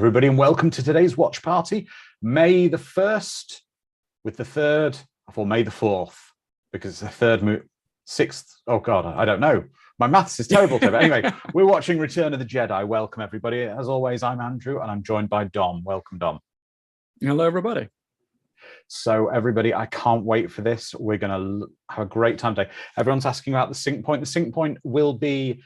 everybody, and welcome to today's watch party, May the 1st, with the 3rd, or May the 4th, because it's the third, 6th, oh God, I don't know. My maths is terrible today, but anyway, we're watching Return of the Jedi. Welcome, everybody. As always, I'm Andrew, and I'm joined by Dom. Welcome, Dom. Hello, everybody. So, everybody, I can't wait for this. We're going to have a great time today. Everyone's asking about the sync point. The sync point will be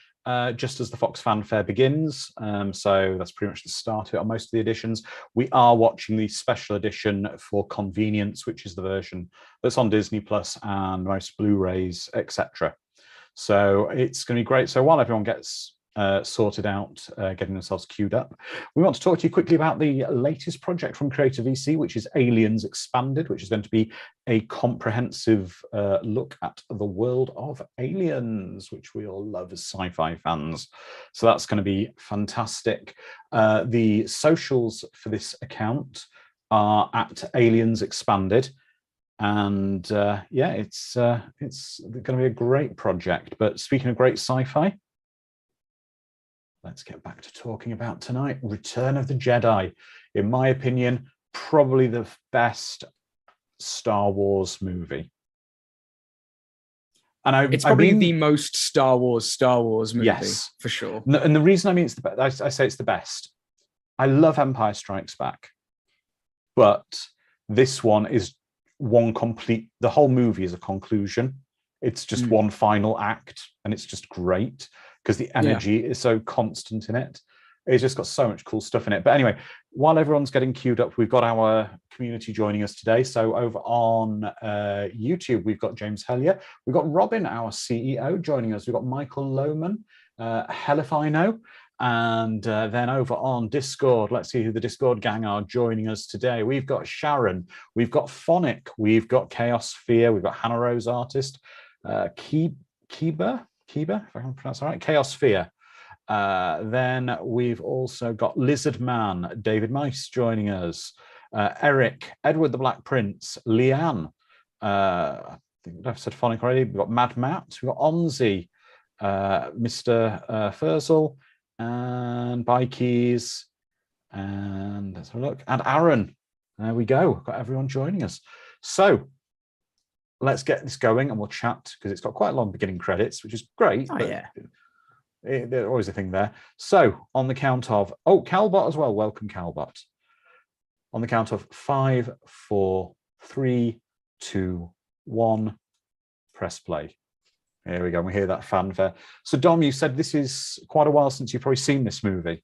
just as the Fox fanfare begins. So that's pretty much the start of it on most of the editions. We are watching the special edition for convenience, which is the version that's on Disney Plus and most Blu-rays, etc. So it's going to be great. So while everyone gets sorted out, getting themselves queued up, we want to talk to you quickly about the latest project from Creator VC, which is Aliens Expanded, which is going to be a comprehensive look at the world of aliens, which we all love as sci-fi fans. So that's going to be fantastic. The socials for this account are at Aliens Expanded. And yeah, it's going to be a great project. But speaking of great sci-fi, let's get back to talking about tonight. Return of the Jedi, in my opinion, probably the best Star Wars movie. And it's probably the most Star Wars movie, yes, for sure. And the reason I mean it's the best, I say it's the best. I love Empire Strikes Back, but this one is one complete. The whole movie is a conclusion. It's just one final act, and it's just great because the energy is so constant in it. It's just got so much cool stuff in it. But anyway, while everyone's getting queued up, we've got our community joining us today. So over on YouTube, we've got James Hellier. We've got Robin, our CEO, joining us. We've got Michael Lohman, Helifino. And then over on Discord, let's see who the Discord gang are joining us today. We've got Sharon, we've got Phonic, we've got Chaos Fear, we've got Hannah Rose Artist, Kiba, if I can pronounce that right, Chaos Fear. Then we've also got Lizard Man, David Mice joining us, Eric, Edward the Black Prince, Leanne, I think I've said Phonic already. We've got Mad Matt, we've got Onzi, Mr. Furzel, and Bikeys, and let's have a look, and Aaron. There we go. We've got everyone joining us. So let's get this going and we'll chat because it's got quite a long beginning credits, which is great. Oh, yeah. There's always a thing there. So on the count of, Calbot as well. Welcome, Calbot. On the count of 5, 4, 3, 2, 1, press play. Here we go. We hear that fanfare. So Dom, you said this is quite a while since you've probably seen this movie.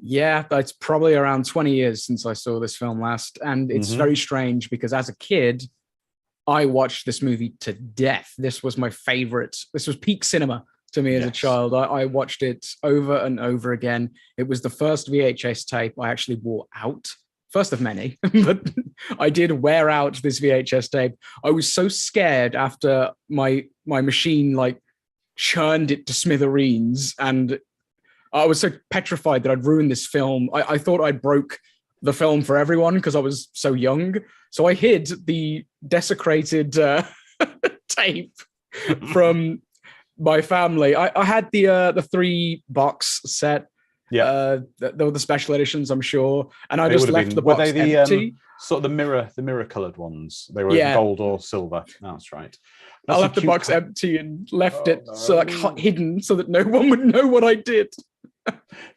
Yeah, it's probably around 20 years since I saw this film last. And it's very strange because as a kid, I watched this movie to death. This was my favorite. This was peak cinema to me as a child. I watched it over and over again. It was the first VHS tape I actually wore out. First of many, but I did wear out this VHS tape. I was so scared after my machine like churned it to smithereens, and I was so petrified that I'd ruined this film. I thought I broke the film for everyone because I was so young. So I hid the desecrated tape from my family. I had the 3-box set. Yeah, there were the special editions, I'm sure, and I just left the box empty. Sort of the mirror coloured ones. They were gold or silver. That's right. I left the box empty and left it so like hidden so that no one would know what I did.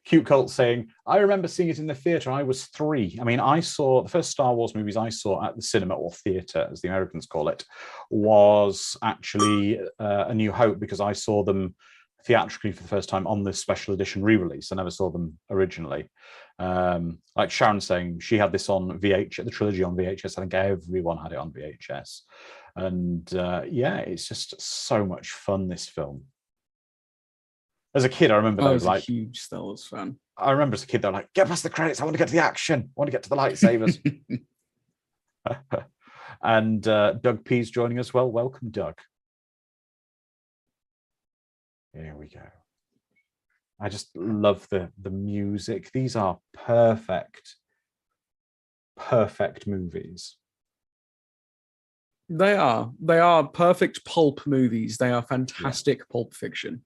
Cute Cult saying, I remember seeing it in the theatre. I was 3. I mean, I saw the first Star Wars movies I saw at the cinema, or theatre, as the Americans call it, was actually A New Hope, because I saw them theatrically for the first time on this special edition re-release. I never saw them originally. Like Sharon saying, she had this on VHS, the trilogy on VHS. I think everyone had it on VHS. And yeah, it's just so much fun, this film. As a kid, I remember I was like a huge Star Wars fan. I remember as a kid, they were like, get past the credits, I want to get to the action, I want to get to the lightsabers. And Doug P's joining us. Well, welcome, Doug. Here we go. I just love the music. These are perfect movies. They are perfect pulp movies. They are fantastic pulp fiction.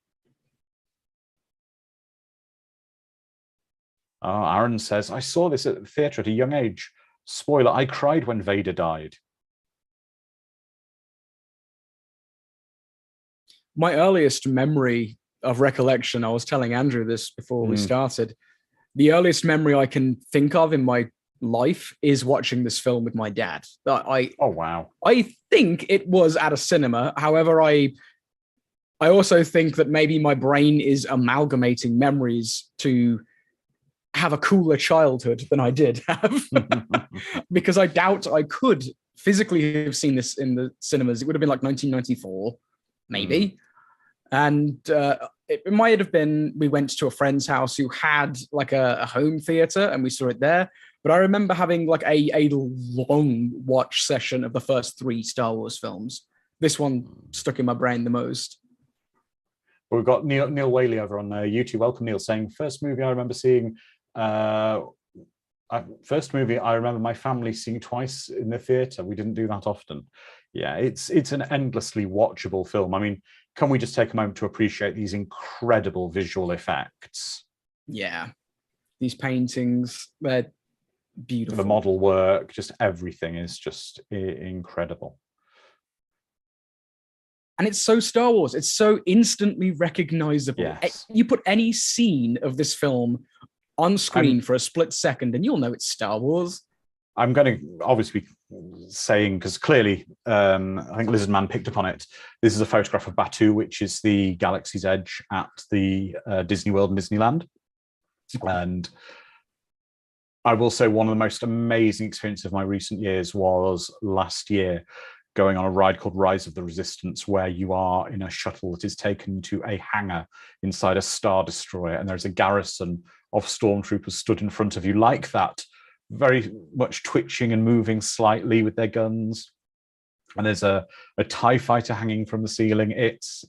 Oh, Aaron says, I saw this at the theatre at a young age. Spoiler, I cried when Vader died. My earliest memory of recollection, I was telling Andrew this before we started, the earliest memory I can think of in my life is watching this film with my dad. Oh, wow. I think it was at a cinema. However, I also think that maybe my brain is amalgamating memories to have a cooler childhood than I did have. Because I doubt I could physically have seen this in the cinemas. It would have been like 1994, maybe. And it might have been, we went to a friend's house who had like a home theater and we saw it there. But I remember having like a long watch session of the first 3 Star Wars films. This one stuck in my brain the most. We've got Neil Whaley over on YouTube. Welcome, Neil, saying, first movie I remember seeing, first movie I remember my family seeing twice in the theatre. We didn't do that often. Yeah, it's an endlessly watchable film. I mean, can we just take a moment to appreciate these incredible visual effects? Yeah, these paintings, they're beautiful. The model work, just everything is just incredible. And it's so Star Wars. It's so instantly recognizable. Yes. You put any scene of this film on screen for a split second and you'll know it's Star Wars. I'm going to obviously be saying, because clearly I think Lizard Man picked up on it, this is a photograph of Batuu, which is the galaxy's edge at the Disney World and Disneyland. And I will say one of the most amazing experiences of my recent years was last year, going on a ride called Rise of the Resistance, where you are in a shuttle that is taken to a hangar inside a Star Destroyer, and there's a garrison of stormtroopers stood in front of you like that, very much twitching and moving slightly with their guns. And there's a TIE fighter hanging from the ceiling. It's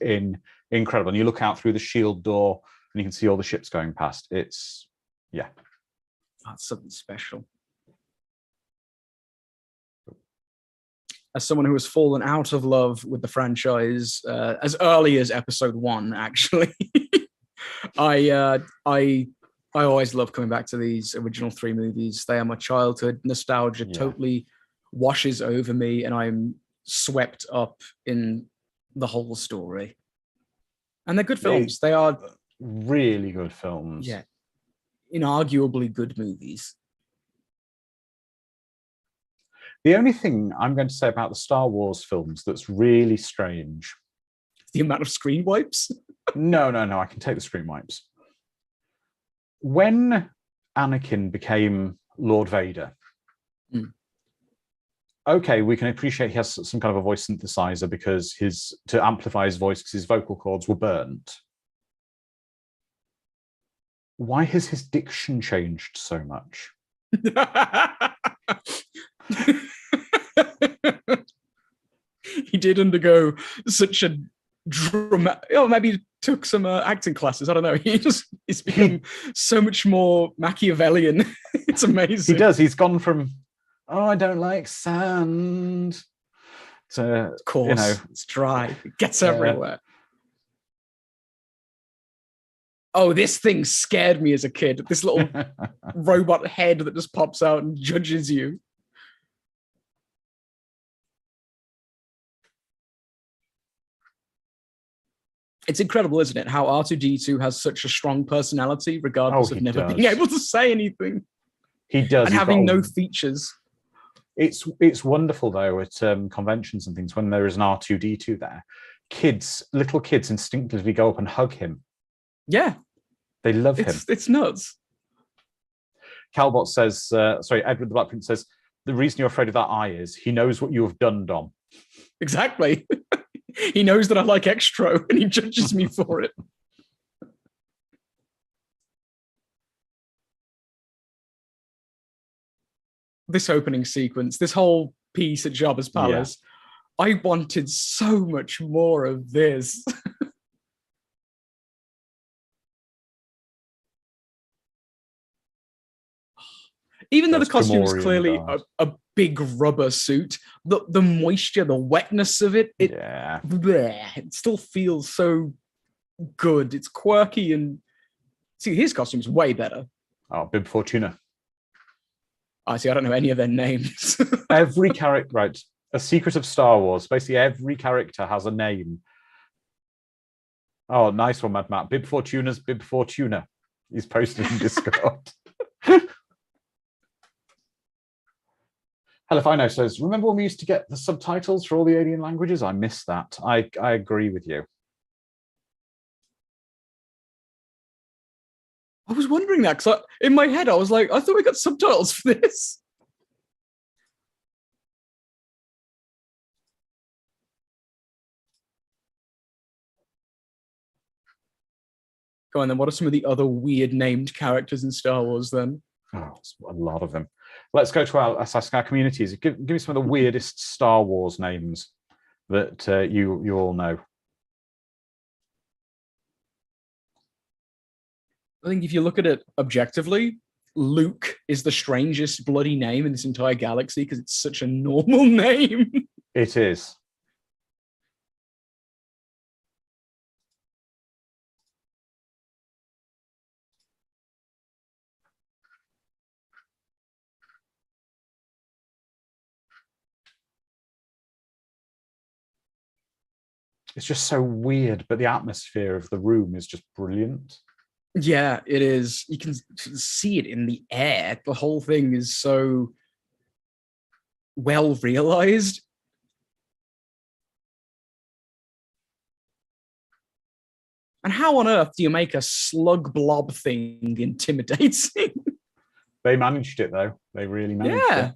incredible. And you look out through the shield door and you can see all the ships going past. It's, yeah. That's something special. As someone who has fallen out of love with the franchise as early as episode 1, actually, I always love coming back to these original 3 movies. They are my childhood. Nostalgia totally washes over me, and I'm swept up in the whole story. And they're good films. They are really good films. Yeah, inarguably good movies. The only thing I'm going to say about the Star Wars films that's really strange, the amount of screen wipes. No, I can take the screen wipes. When Anakin became Lord Vader, okay, we can appreciate he has some kind of a voice synthesizer because to amplify his voice because his vocal cords were burnt. Why has his diction changed so much? He did undergo such a dramatic, maybe took some acting classes. I don't know. He's become so much more Machiavellian. It's amazing. He does. He's gone from, I don't like sand, to, of course, it's dry. It gets everywhere. Oh, this thing scared me as a kid. This little robot head that just pops out and judges you. It's incredible, isn't it? How R2-D2 has such a strong personality, regardless of never being able to say anything. He does. And having no features. It's wonderful, though, at conventions and things, when there is an R2-D2 there. Little kids instinctively go up and hug him. Yeah. They love him. It's nuts. Calbot says, Edward the Black Prince says, the reason you're afraid of that eye is he knows what you have done, Dom. Exactly. He knows that I like Extro and he judges me for it. This opening sequence, this whole piece at Jabba's palace, I wanted so much more of this. Even though the costume is clearly a big rubber suit, the moisture, the wetness of it, it still feels so good. It's quirky, and see, his costume's way better. Oh, Bib Fortuna. I see. I don't know any of their names. Every character, right? A secret of Star Wars. Basically, every character has a name. Oh, nice one, Mad Matt. Bib Fortuna's Bib Fortuna. He's posted in Discord. Hell if I know says, remember when we used to get the subtitles for all the alien languages? I miss that. I agree with you. I was wondering that because in my head I was like, I thought we got subtitles for this. Go on then. What are some of the other weird named characters in Star Wars then? Oh, a lot of them. Let's go to our communities. Give me some of the weirdest Star Wars names that you all know. I think if you look at it objectively, Luke is the strangest bloody name in this entire galaxy because it's such a normal name. It is. It's just so weird, but the atmosphere of the room is just brilliant. Yeah, it is. You can see it in the air. The whole thing is so well realized. And how on earth do you make a slug blob thing intimidating? They managed it, though. They really managed it.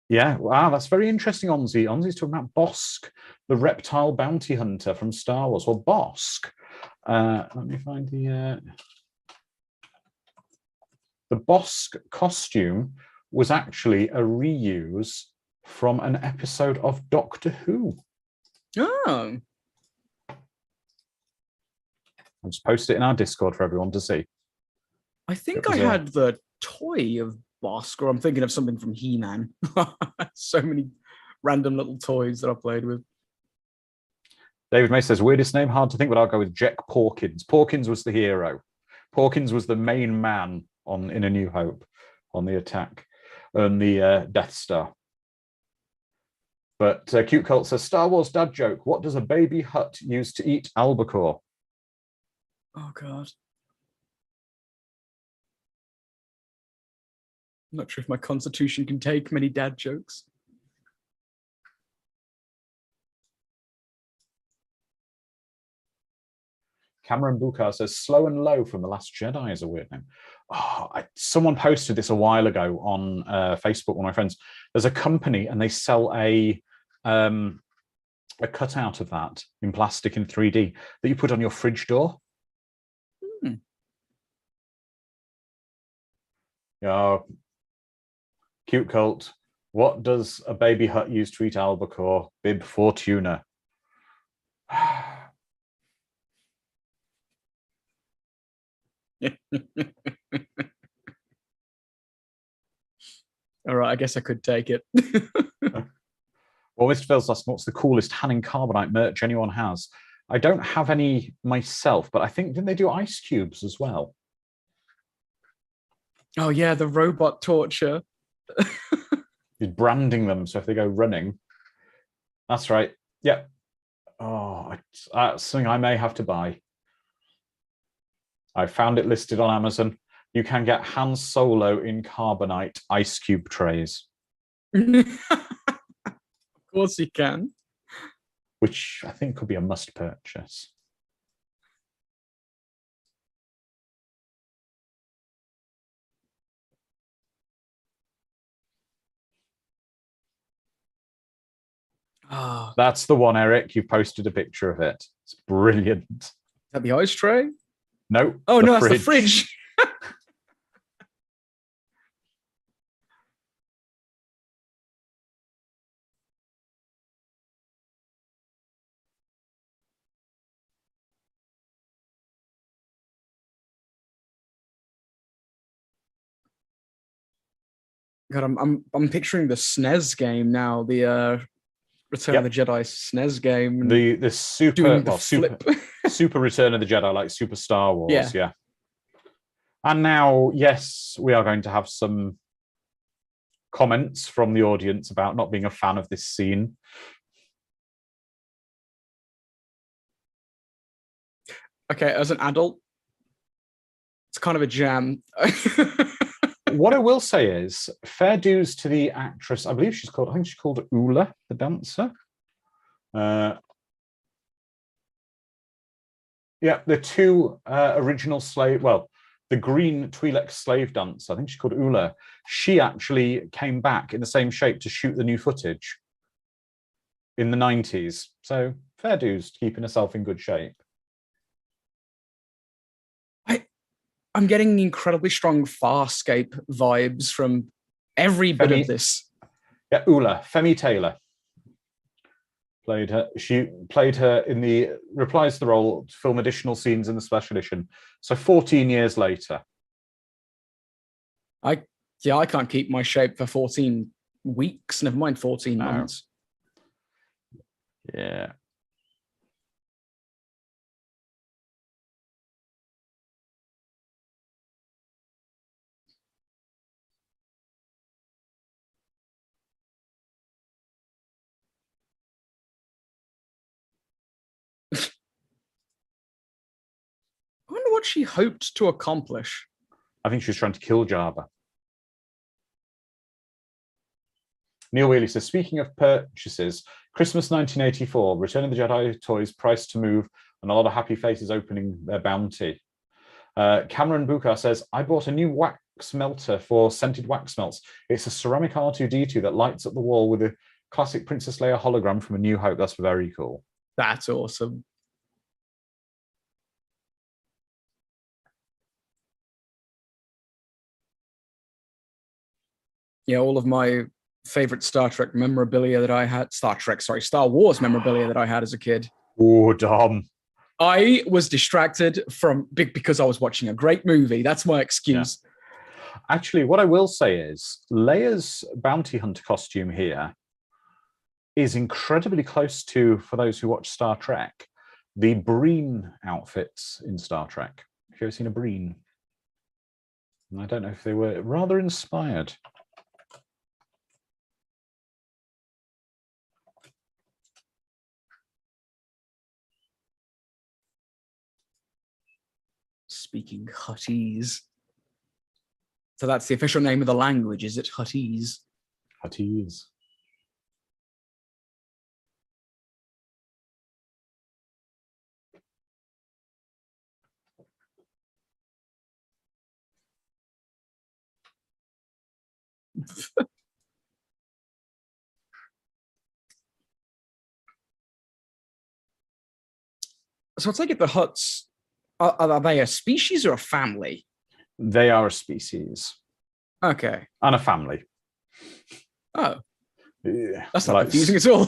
Yeah, wow, that's very interesting, Onzi. Onzi's talking about Bosk, the reptile bounty hunter from Star Wars. Well, Bosk, let me find the Bosk costume was actually a reuse from an episode of Doctor Who. Oh. I'll just post it in our Discord for everyone to see. I think I had the toy of Bosk, or I'm thinking of something from He-Man. So many random little toys that I played with. David May says, weirdest name, hard to think, but I'll go with Jack Porkins. Porkins was the hero. Porkins was the main man in A New Hope, on the attack, on the Death Star. But Cute Cult says, Star Wars dad joke. What does a baby Hutt use to eat albacore? Oh, God. I'm not sure if my constitution can take many dad jokes. Cameron Bukar says, Slow and Low from The Last Jedi is a weird name. Oh, someone posted this a while ago on Facebook, one of my friends. There's a company and they sell a cutout of that in plastic in 3D that you put on your fridge door. Yeah. Cute Cult. What does a baby Hutt use to eat albacore? Bib Fortuna. All right, I guess I could take it. Well, Mr. Phil's asked, what's the coolest Hanning Carbonite merch anyone has? I don't have any myself, but I think, didn't they do ice cubes as well? Oh, yeah, the robot torture. He's branding them, so if they go running. That's right. Yep. Oh, that's something I may have to buy. I found it listed on Amazon. You can get Han Solo in Carbonite ice cube trays. Of course you can. Which I think could be a must purchase. Oh, that's the one, Eric. You posted a picture of it. It's brilliant. Is that the ice tray? No. Oh, no, that's the fridge. God, I'm picturing the SNES game now. The Return of the Jedi SNES game. And the super doing the flip. super Return of the Jedi, like Super Star Wars. Yeah. And now, yes, we are going to have some comments from the audience about not being a fan of this scene. Okay, as an adult, it's kind of a jam. What I will say is, fair dues to the actress. I think she's called Ula, the dancer. Yeah, the two original slave. Well, the green Twi'lek slave dancer. I think she's called Ula. She actually came back in the same shape to shoot the new footage in the 90s. So fair dues, keeping herself in good shape. I'm getting incredibly strong Farscape vibes from every bit of this. Yeah, Ula, Femi Taylor played her. She played her in the reprised the role to film additional scenes in the special edition. So 14 years later. I can't keep my shape for 14 weeks, never mind 14 months. Yeah. I wonder what she hoped to accomplish. I think she was trying to kill Jabba. Neil Wheatley says, speaking of purchases, Christmas 1984, Return of the Jedi toys priced to move and a lot of happy faces opening their bounty. Cameron Bukar says, I bought a new wax melter for scented wax melts. It's a ceramic R2-D2 that lights up the wall with a classic Princess Leia hologram from A New Hope. That's very cool. That's awesome. Yeah, all of my favorite Star Wars memorabilia that I had as a kid. Oh, Dom. I was distracted because I was watching a great movie. That's my excuse. Yeah. Actually, what I will say is Leia's bounty hunter costume here is incredibly close to, for those who watch Star Trek, the Breen outfits in Star Trek. Have you ever seen a Breen? And I don't know if they were rather inspired. Speaking Huttese. So that's the official name of the language, is it? Huttese. Huttese. So I take it the Hutts, are they a species or a family? They are a species. Okay. And a family. Oh. Yeah. That's not confusing at all.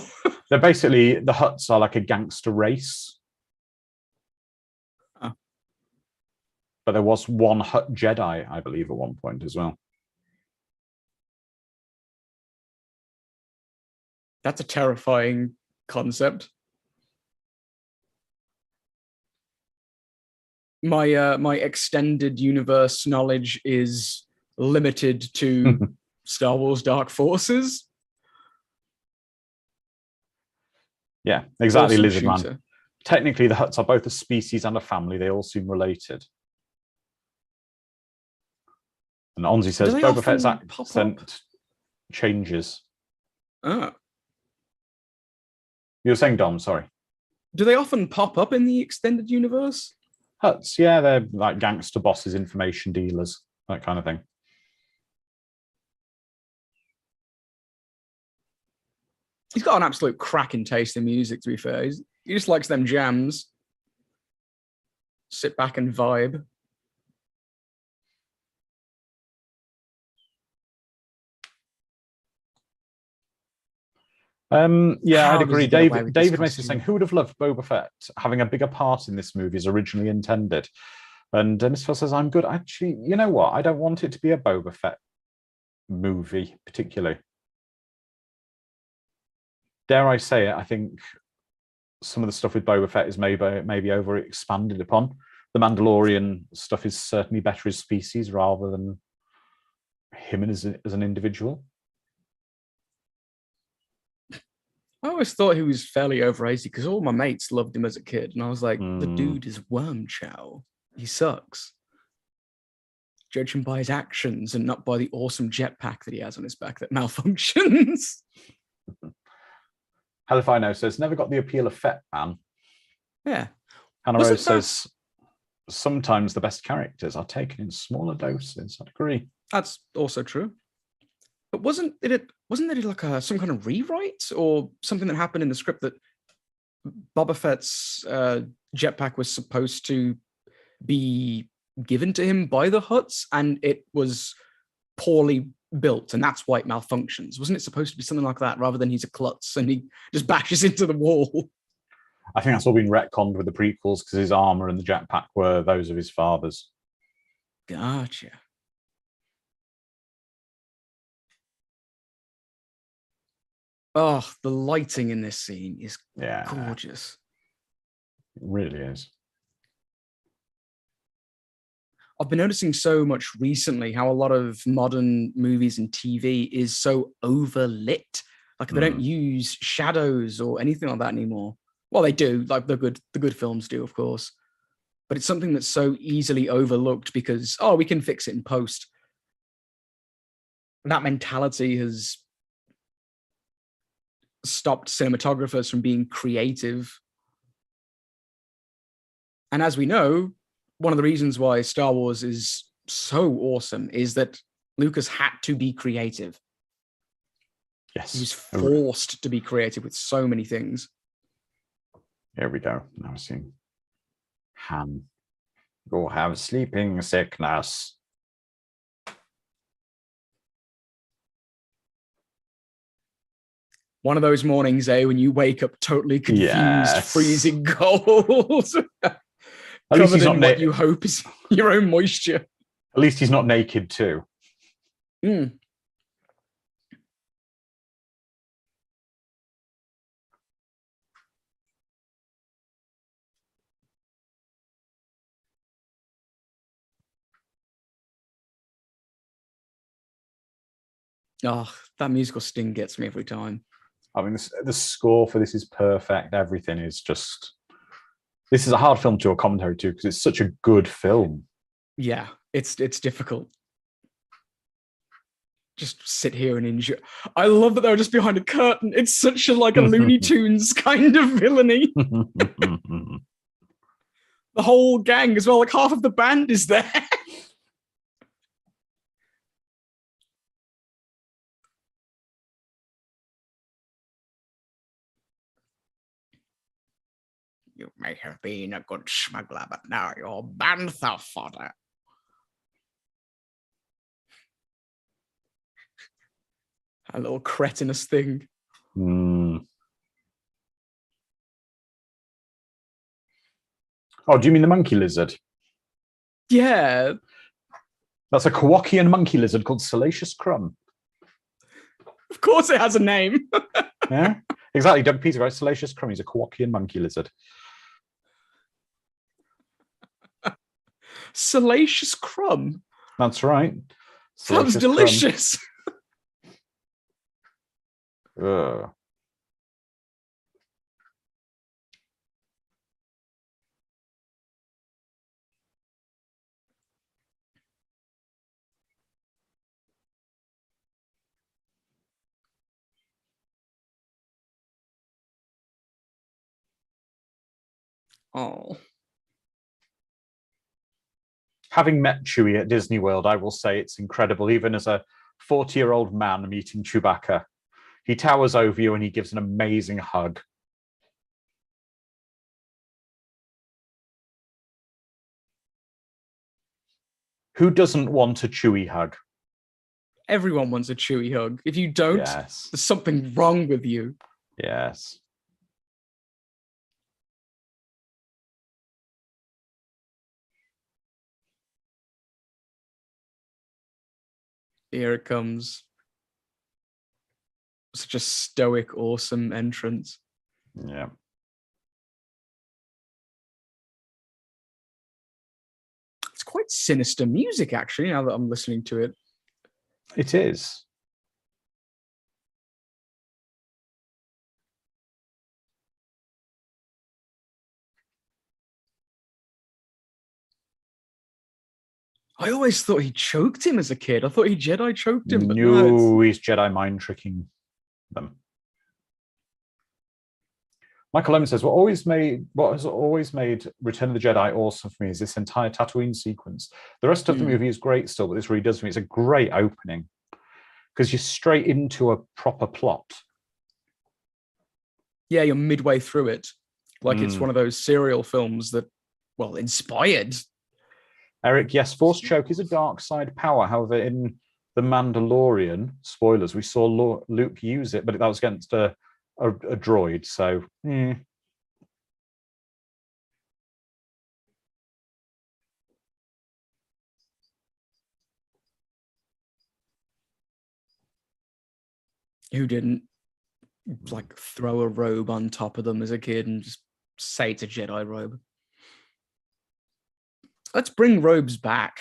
They're basically, the Hutts are like a gangster race. Oh. But there was one Hutt Jedi, I believe, at one point as well. That's a terrifying concept. My extended universe knowledge is limited to Star Wars Dark Forces. Yeah, exactly, Awesome Lizard shooter. Man. Technically, the Hutts are both a species and a family. They all seem related. And Onzi says Boba Fett's accent changes. Oh. You were saying, Dom, sorry. Do they often pop up in the extended universe? Hutts, yeah, they're like gangster bosses, information dealers, that kind of thing. He's got an absolute cracking taste in music, to be fair. He just likes them jams. Sit back and vibe. Yeah, How I'd does agree. he get away with this David Mason is costume? saying, who would have loved Boba Fett having a bigger part in this movie as originally intended? And Mr. Phil says, I'm good. Actually, you know what? I don't want it to be a Boba Fett movie, particularly. Dare I say it, I think some of the stuff with Boba Fett is maybe over expanded upon. The Mandalorian stuff is certainly better as species rather than him as an individual. I always thought he was fairly overrated because all my mates loved him as a kid, and I was like, the dude is worm chow. He sucks. Judge him by his actions and not by the awesome jetpack that he has on his back that malfunctions. Hell if I know says, never got the appeal of Fett, man. Yeah. Hannah Rose says, sometimes the best characters are taken in smaller doses. I'd agree. That's also true. But wasn't it like some kind of rewrite or something that happened in the script that Boba Fett's jetpack was supposed to be given to him by the Hutts, and it was poorly built, and that's why it malfunctions? Wasn't it supposed to be something like that, rather than he's a klutz and he just bashes into the wall? I think that's all been retconned with the prequels because his armor and the jetpack were those of his father's. Gotcha. Oh, the lighting in this scene is gorgeous. It really is. I've been noticing so much recently how a lot of modern movies and TV is so overlit. Like they don't use shadows or anything like that anymore. Well, they do, like the good films do, of course. But it's something that's so easily overlooked because, oh, we can fix it in post. That mentality has stopped cinematographers from being creative. And as we know, one of the reasons why Star Wars is so awesome is that Lucas had to be creative. Yes. He was forced to be creative with so many things. Here we go. Now we're seeing Han go have sleeping sickness. One of those mornings, when you wake up totally confused, freezing cold. At least he's not what you hope is your own moisture. At least he's not naked too. Oh, that musical sting gets me every time. I mean, the score for this is perfect. Everything is just... This is a hard film to do a commentary to because it's such a good film. Yeah, it's difficult. Just sit here and enjoy. I love that they're just behind a curtain. It's such a Looney Tunes kind of villainy. The whole gang as well, like half of the band is there. You may have been a good smuggler, but now you're bantha fodder. A little cretinous thing. Oh, do you mean the monkey lizard? Yeah. That's a Kowakian monkey lizard called Salacious Crumb. Of course it has a name. Yeah, exactly. Doug Peter, right? Salacious Crumb. He's a Kowakian monkey lizard. Salacious Crumb? That's right. Sounds delicious. Ugh. Oh. Having met Chewie at Disney World, I will say it's incredible, even as a 40-year-old man meeting Chewbacca. He towers over you and he gives an amazing hug. Who doesn't want a Chewie hug? Everyone wants a Chewie hug. If you don't, there's something wrong with you. Yes. Here it comes. Such a stoic, awesome entrance. Yeah. It's quite sinister music, actually, now that I'm listening to it. It is. I always thought he choked him as a kid. I thought he Jedi choked him, but No, he's Jedi mind tricking them. Michael Owen says, what has always made Return of the Jedi awesome for me is this entire Tatooine sequence. The rest of the movie is great still, but this really does for me. It's a great opening because you're straight into a proper plot. Yeah, you're midway through it. Like it's one of those serial films that, well, inspired. Eric, yes, Force Choke is a dark side power. However, in The Mandalorian, spoilers, we saw Luke use it, but that was against a droid, so... Who didn't like throw a robe on top of them as a kid and just say it's a Jedi robe? Let's bring robes back.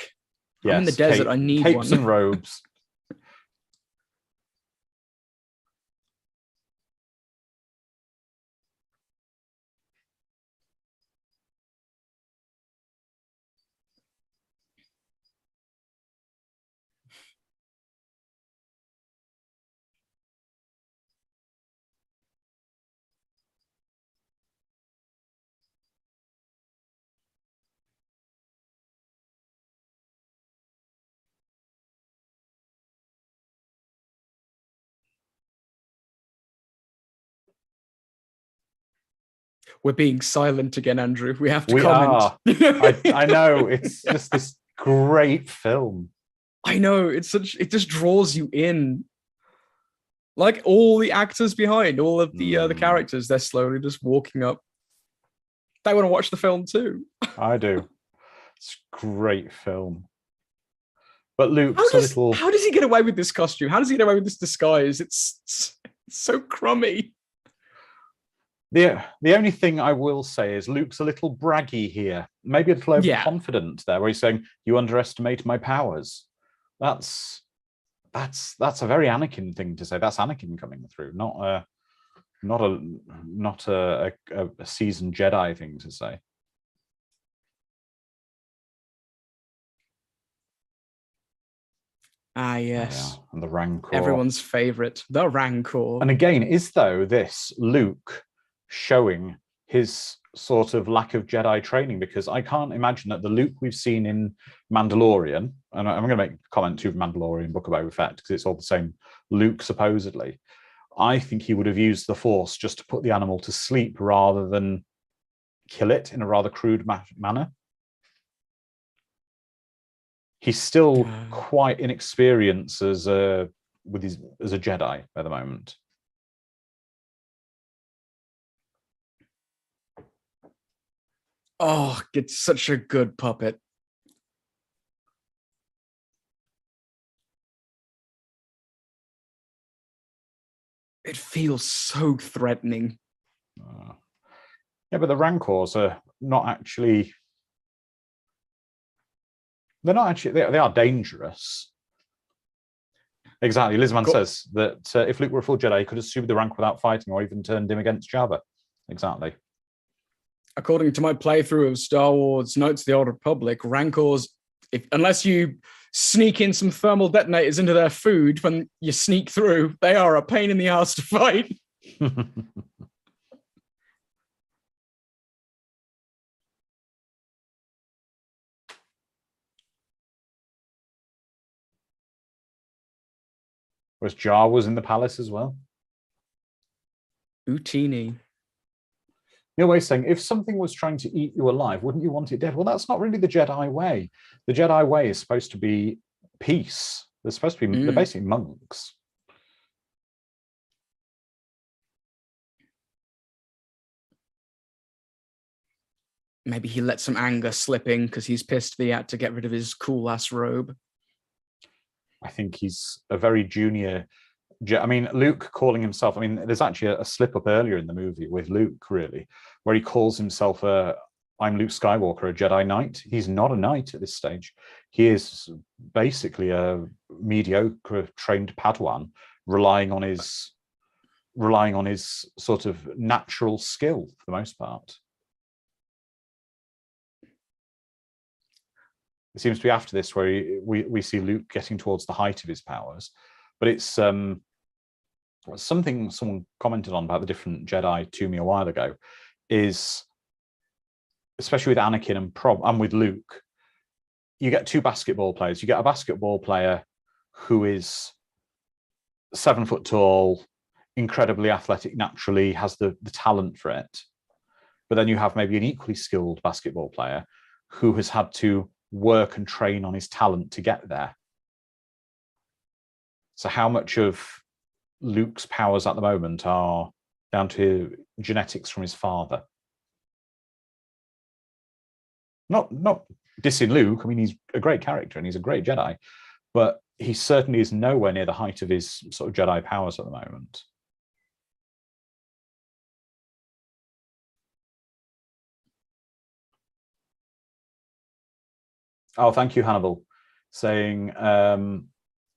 Yes, I'm in the desert. I need capes one. And robes. We're being silent again, Andrew. We have to comment. I know. It's just this great film. I know. It just draws you in. Like all the actors behind, all of the characters, they're slowly just walking up. They want to watch the film too. I do. It's a great film. But Luke's how does he get away with this costume? How does he get away with this disguise? It's so crummy. The only thing I will say is Luke's a little braggy here. Maybe a little overconfident there, where he's saying, "You underestimate my powers." That's a very Anakin thing to say. That's Anakin coming through, not a seasoned Jedi thing to say. Ah, yes. And the Rancor. Everyone's favorite, the Rancor. And again, is this Luke showing his sort of lack of Jedi training? Because I can't imagine that the Luke we've seen in Mandalorian, and I'm going to make a comment to Mandalorian, Book of Boba Fett, because it's all the same Luke, supposedly. I think he would have used the Force just to put the animal to sleep rather than kill it in a rather crude manner. He's still quite inexperienced as a Jedi at the moment. Oh, it's such a good puppet. It feels so threatening. Yeah, but the Rancors are not actually... They're not actually... They are dangerous. Exactly. Lizman says that if Luke were a full Jedi, he could have subdued the Rancor without fighting or even turned him against Jabba. Exactly. According to my playthrough of Star Wars Knights of the Old Republic, Rancors, unless you sneak in some thermal detonators into their food when you sneak through, they are a pain in the ass to fight. Whereas Jar was in the palace as well. Utini. Neil Way's saying, if something was trying to eat you alive, wouldn't you want it dead? Well, that's not really the Jedi way. The Jedi way is supposed to be peace. They're supposed to be, they're basically monks. Maybe he let some anger slip in because he's pissed that he had to get rid of his cool-ass robe. I think he's a very junior. I mean, Luke calling himself. I mean, there's actually a slip up earlier in the movie with Luke, really, where he calls himself a. I'm Luke Skywalker, a Jedi Knight. He's not a knight at this stage. He is basically a mediocre trained Padawan, relying on his sort of natural skill for the most part. It seems to be after this where we see Luke getting towards the height of his powers, but it's something someone commented on about the different Jedi to me a while ago is, especially with Anakin and with Luke, you get two basketball players. You get a basketball player who is 7 foot tall, incredibly athletic naturally, has the talent for it. But then you have maybe an equally skilled basketball player who has had to work and train on his talent to get there. So how much of Luke's powers at the moment are down to genetics from his father? Not dissing Luke. I mean, he's a great character and he's a great Jedi, but he certainly is nowhere near the height of his sort of Jedi powers at the moment. Oh, thank you, Hannibal, saying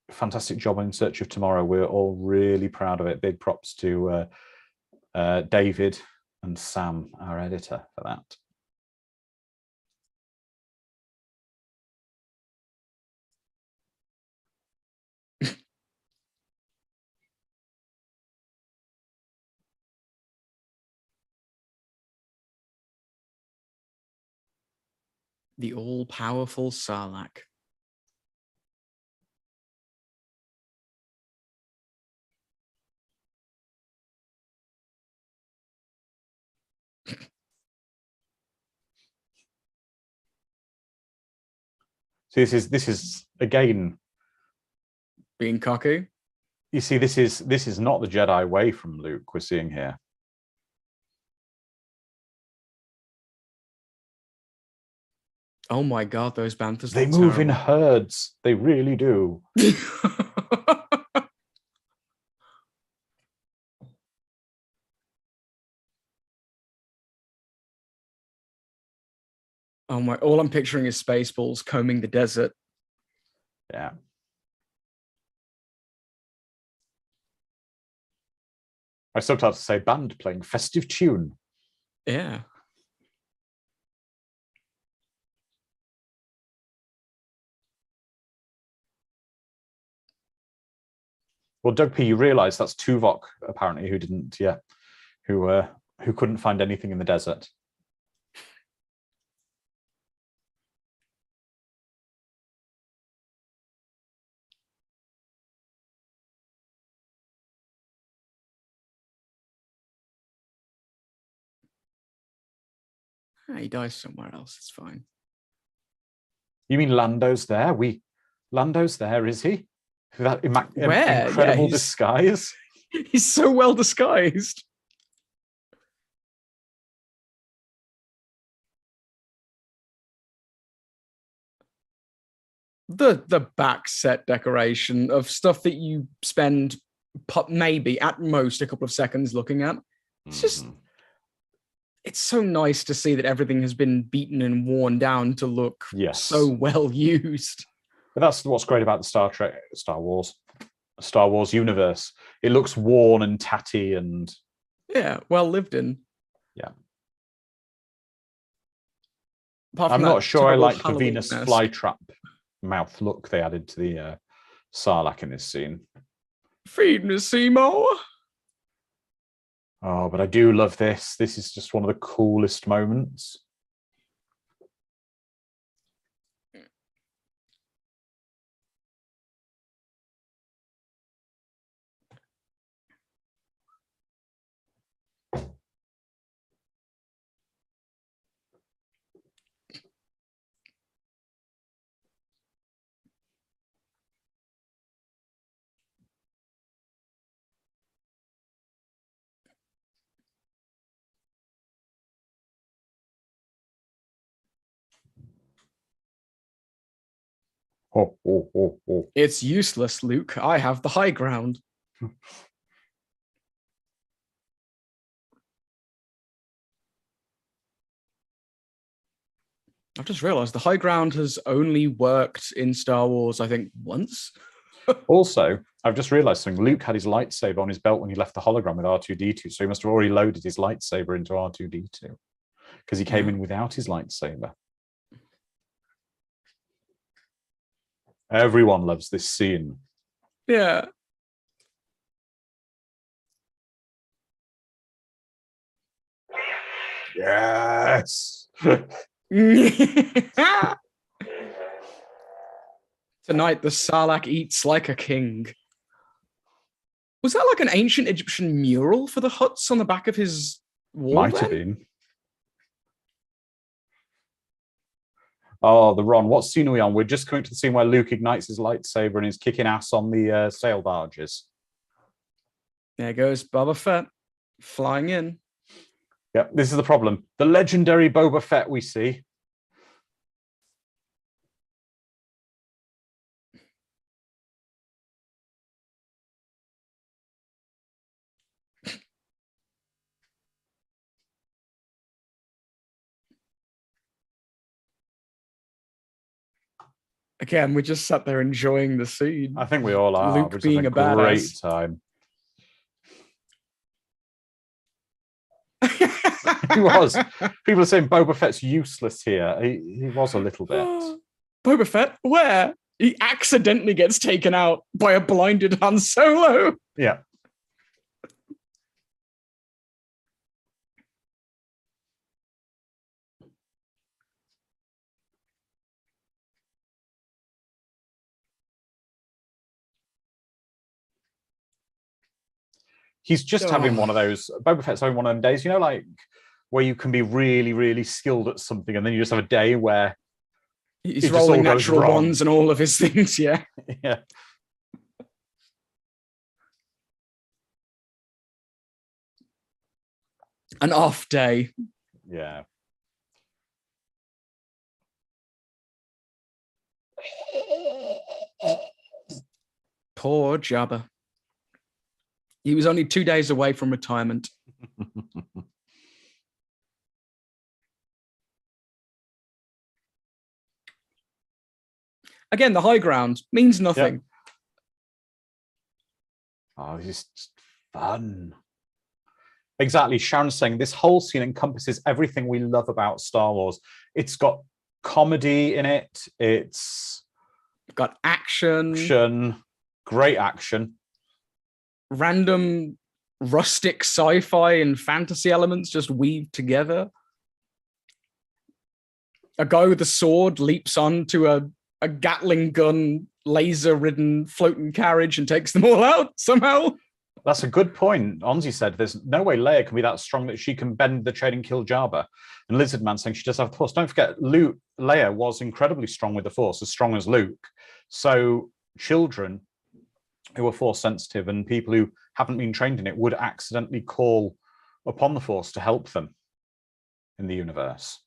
fantastic job on In Search of Tomorrow. We're all really proud of it. Big props to David and Sam, our editor, for that. The all-powerful Sarlacc. So this is again being cocky. You see, this is not the Jedi way from Luke we're seeing here. Oh my God, those banthas! They move in herds. They really do. Oh my! All I'm picturing is Spaceballs combing the desert. Yeah. I sometimes say band playing festive tune. Yeah. Well, Doug P, you realise that's Tuvok apparently who didn't, who couldn't find anything in the desert. He dies somewhere else. It's fine. You mean Lando's there? Lando's there, is he? That Where? incredible disguise. He's so well disguised. The back set decoration of stuff that you spend maybe at most a couple of seconds looking at. It's just, it's so nice to see that everything has been beaten and worn down to look so well used. But that's what's great about the Star Wars universe. It looks worn and tatty and well lived in. Yeah. I'm not sure I like the Venus flytrap mouth look they added to the Sarlacc in this scene. Feed me, Seymour. Oh, but I do love this. This is just one of the coolest moments. Oh, oh, oh, oh. It's useless, Luke. I have the high ground. I've just realized the high ground has only worked in Star Wars, I think, once. Also, I've just realized something. Luke had his lightsaber on his belt when he left the hologram with R2-D2, so he must have already loaded his lightsaber into R2-D2 because he came in without his lightsaber. Everyone loves this scene. Yeah. Yes. Tonight, the Sarlacc eats like a king. Was that like an ancient Egyptian mural for the huts on the back of his wall? Might have been. Oh, the Ron. What scene are we on? We're just coming to the scene where Luke ignites his lightsaber and is kicking ass on the sail barges. There goes Boba Fett flying in. Yep, this is the problem. The legendary Boba Fett we see. Again, we just sat there enjoying the scene. I think we all are. Luke being a great badass. Time. He was. People are saying Boba Fett's useless here. He was a little bit. Boba Fett? Where? He accidentally gets taken out by a blinded Han Solo. Yeah. He's just having one of those. Boba Fett's having one of them days, you know, like where you can be really, really skilled at something, and then you just have a day where he's rolling natural ones and all of his things. Yeah. Yeah. An off day. Yeah. Poor Jabba. He was only 2 days away from retirement. Again, the high ground means nothing. Yep. Oh, it's just fun. Exactly. Sharon's saying this whole scene encompasses everything we love about Star Wars. It's got comedy in it. It's got action. Great action. Random rustic sci-fi and fantasy elements just weaved together. A guy with a sword leaps onto a Gatling gun, laser-ridden floating carriage and takes them all out somehow. That's a good point. Onzi said there's no way Leia can be that strong that she can bend the chain and kill Jabba. And Lizard Man saying she does have the Force. Don't forget, Leia was incredibly strong with the Force, as strong as Luke. So children who are Force sensitive and people who haven't been trained in it would accidentally call upon the Force to help them in the universe.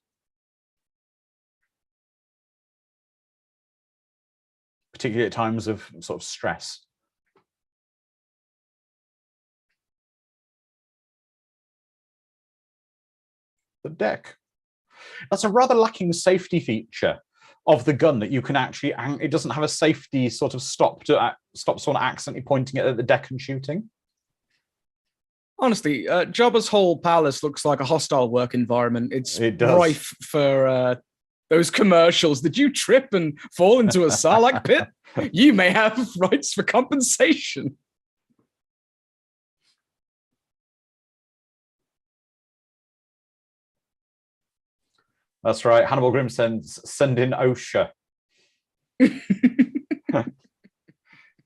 Particularly at times of sort of stress. The deck. That's a rather lacking safety feature of the gun, that you can actually, it doesn't have a safety sort of stop to stop someone accidentally pointing it at the deck and shooting. Honestly, Jabba's whole palace looks like a hostile work environment. It's rife for those commercials. Did you trip and fall into a Sarlacc pit? You may have rights for compensation. That's right. Hannibal Grimm send in OSHA.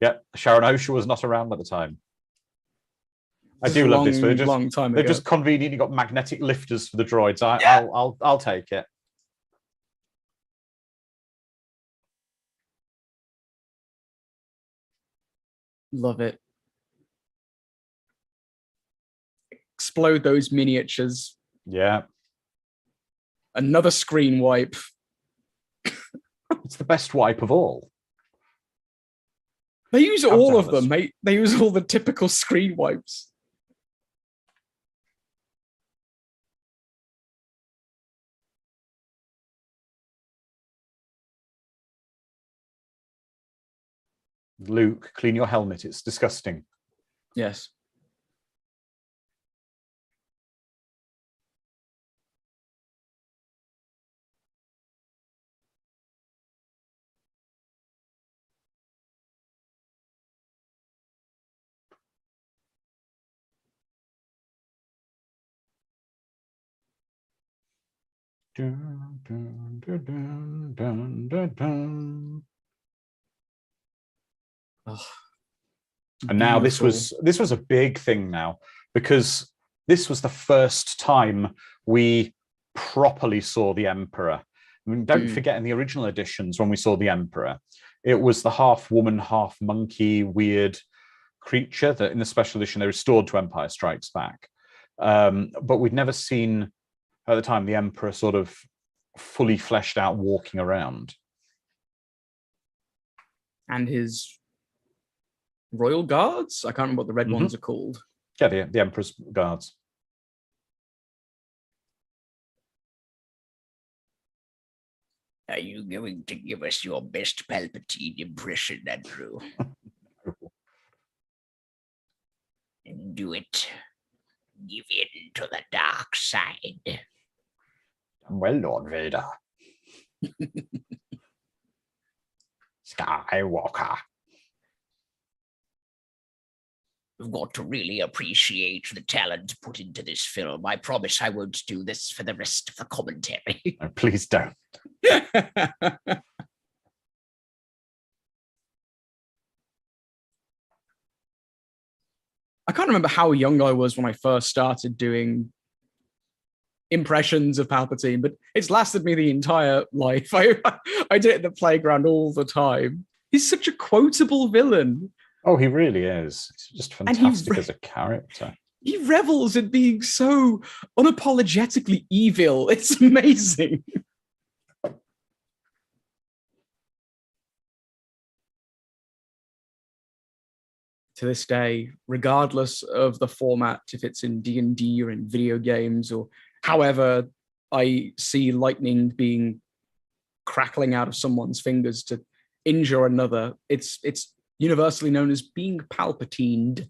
Yeah, Sharon OSHA was not around at the time. I do love this. They've just conveniently got magnetic lifters for the droids. I'll take it. Love it. Explode those miniatures. Yeah. Another screen wipe. It's the best wipe of all. They use How all of jealous. them, mate. They use all the typical screen wipes. Luke, clean your helmet. It's disgusting. Yes. Dun, dun, dun, dun, dun, dun, dun. Oh, And now this beautiful. was a big thing now, because this was the first time we properly saw the Emperor. I mean, don't forget, in the original editions, when we saw the Emperor, it was the half woman, half monkey, weird creature that in the special edition they restored to Empire Strikes Back. But we'd never seen at the time the Emperor sort of fully fleshed out walking around. And his royal guards? I can't remember what the red ones are called. Yeah, the Emperor's guards. Are you going to give us your best Palpatine impression, Andrew? Do it. Give in to the dark side. Well, Lord Vader. Skywalker. We've got to really appreciate the talent put into this film. I promise I won't do this for the rest of the commentary. No, please don't. I can't remember how young I was when I first started doing impressions of Palpatine, but it's lasted me the entire life. I did it at the playground all the time. He's such a quotable villain. Oh, he really is. He's just fantastic as a character. He revels in being so unapologetically evil. It's amazing. To this day, regardless of the format, if it's in D&D or in video games or however I see lightning being crackling out of someone's fingers to injure another, it's universally known as being Palpatined.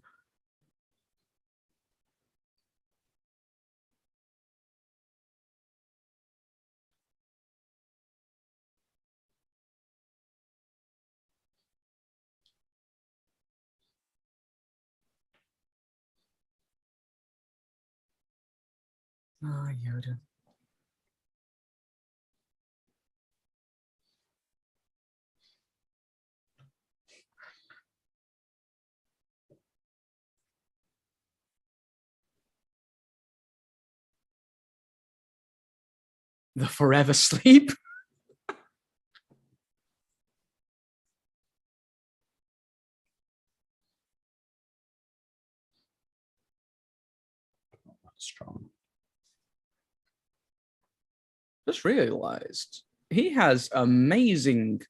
Ah, Yoda. The forever sleep. Strong. Just realized he has amazing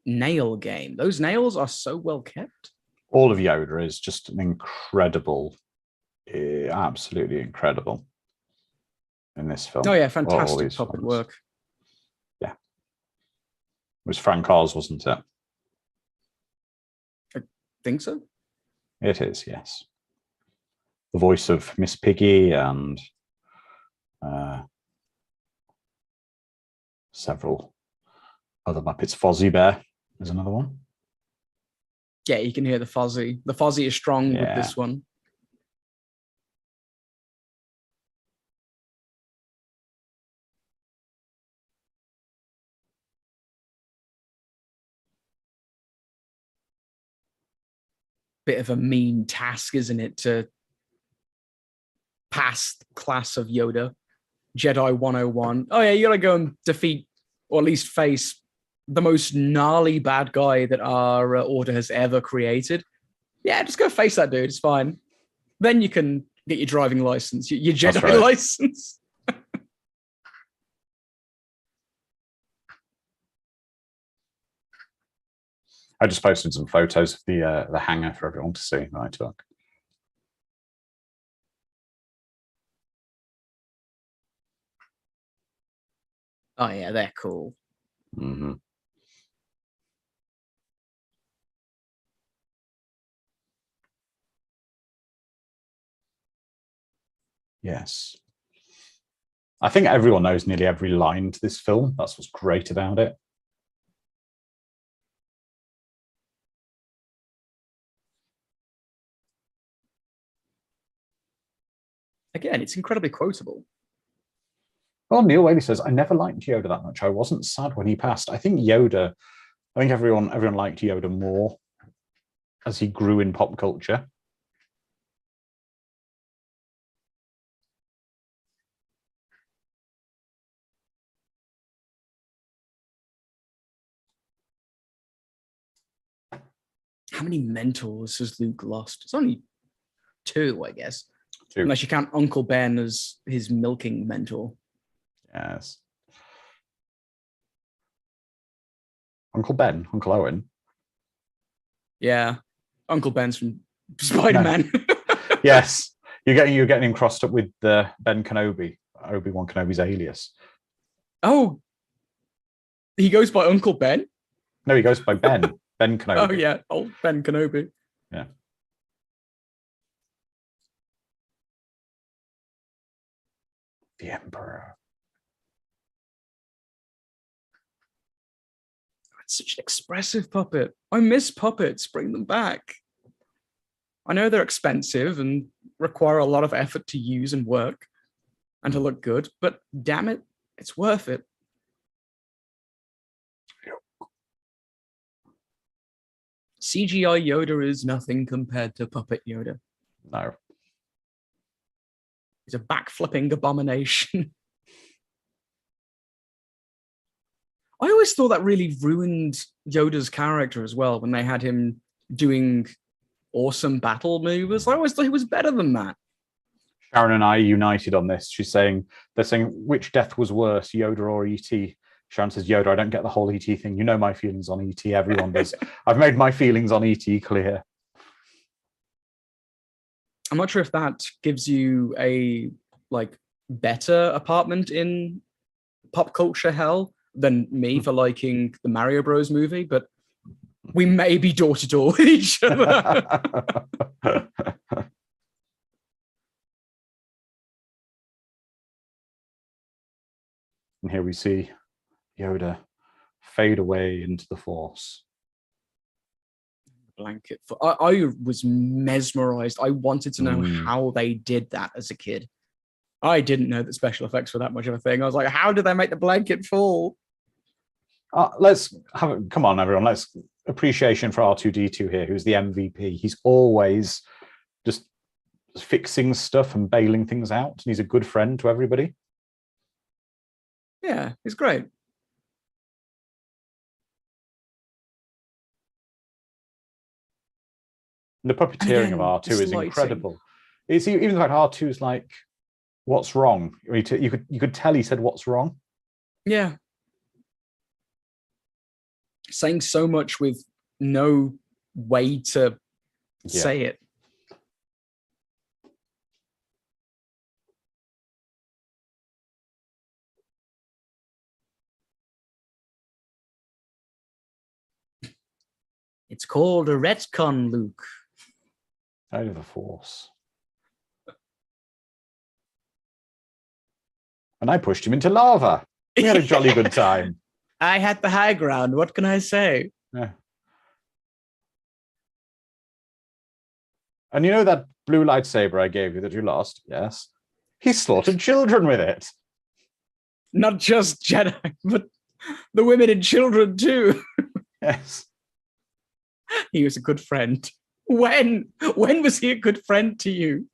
nail game. Those nails are so well kept. All of Yoda is just an incredible, absolutely incredible in this film. Oh yeah, fantastic puppet work. Yeah. It was Frank Oz, wasn't it? I think so. It is, yes. The voice of Miss Piggy and several other Muppets. Fozzie Bear is another one. Yeah, you can hear the Fozzie. The Fozzie is strong with this one. Bit of a mean task, isn't it, to pass the class of Yoda. Jedi 101. Oh yeah, you gotta go and defeat, or at least face, the most gnarly bad guy that our order has ever created. Yeah, just go face that dude. It's fine. Then you can get your driving license, your Jedi license. I just posted some photos of the hangar for everyone to see that I took. Oh yeah, they're cool. Mm-hmm. Yes. I think everyone knows nearly every line to this film. That's what's great about it. Again, it's incredibly quotable. Well, Neil Whaley says, I never liked Yoda that much. I wasn't sad when he passed. I think everyone liked Yoda more as he grew in pop culture. How many mentors has Luke lost? It's only 2, I guess. 2. Unless you count Uncle Ben as his milking mentor. Yes. Uncle Ben, Uncle Owen. Yeah. Uncle Ben's from Spider-Man. No. Yes. You're getting him crossed up with Ben Kenobi, Obi-Wan Kenobi's alias. Oh. He goes by Uncle Ben? No, he goes by Ben. Ben Kenobi. Oh, yeah. Old Ben Kenobi. Yeah. The Emperor. It's such an expressive puppet. I miss puppets. Bring them back. I know they're expensive and require a lot of effort to use and work and to look good, but damn it, it's worth it. CGI Yoda is nothing compared to puppet Yoda. No. He's a backflipping abomination. I always thought that really ruined Yoda's character as well when they had him doing awesome battle moves. I always thought he was better than that. Sharon and I are united on this. They're saying which death was worse, Yoda or E.T. Sharon says, Yoda, I don't get the whole E.T. thing. You know my feelings on E.T. Everyone does. I've made my feelings on E.T. clear. I'm not sure if that gives you a better apartment in pop culture hell than me for liking the Mario Bros movie, but we may be door to door with each other. And here we see Yoda fade away into the Force. Blanket. I was mesmerized. I wanted to know how they did that as a kid. I didn't know that special effects were that much of a thing. I was like, how did they make the blanket fall? Come on, everyone. Let's appreciation for R2-D2 here, who's the MVP. He's always just fixing stuff and bailing things out. And he's a good friend to everybody. Yeah, he's great. And the puppeteering of R2 is incredible. It's even the fact R2 is like, what's wrong? You could tell he said, what's wrong? Yeah. Saying so much with no way to say it. It's called a retcon, Luke. Out of the Force. And I pushed him into lava. We had a jolly good time. I had the high ground. What can I say? Yeah. And you know that blue lightsaber I gave you that you lost? Yes. He slaughtered children with it. Not just Jedi, but the women and children too. Yes. He was a good friend. When was he a good friend to you?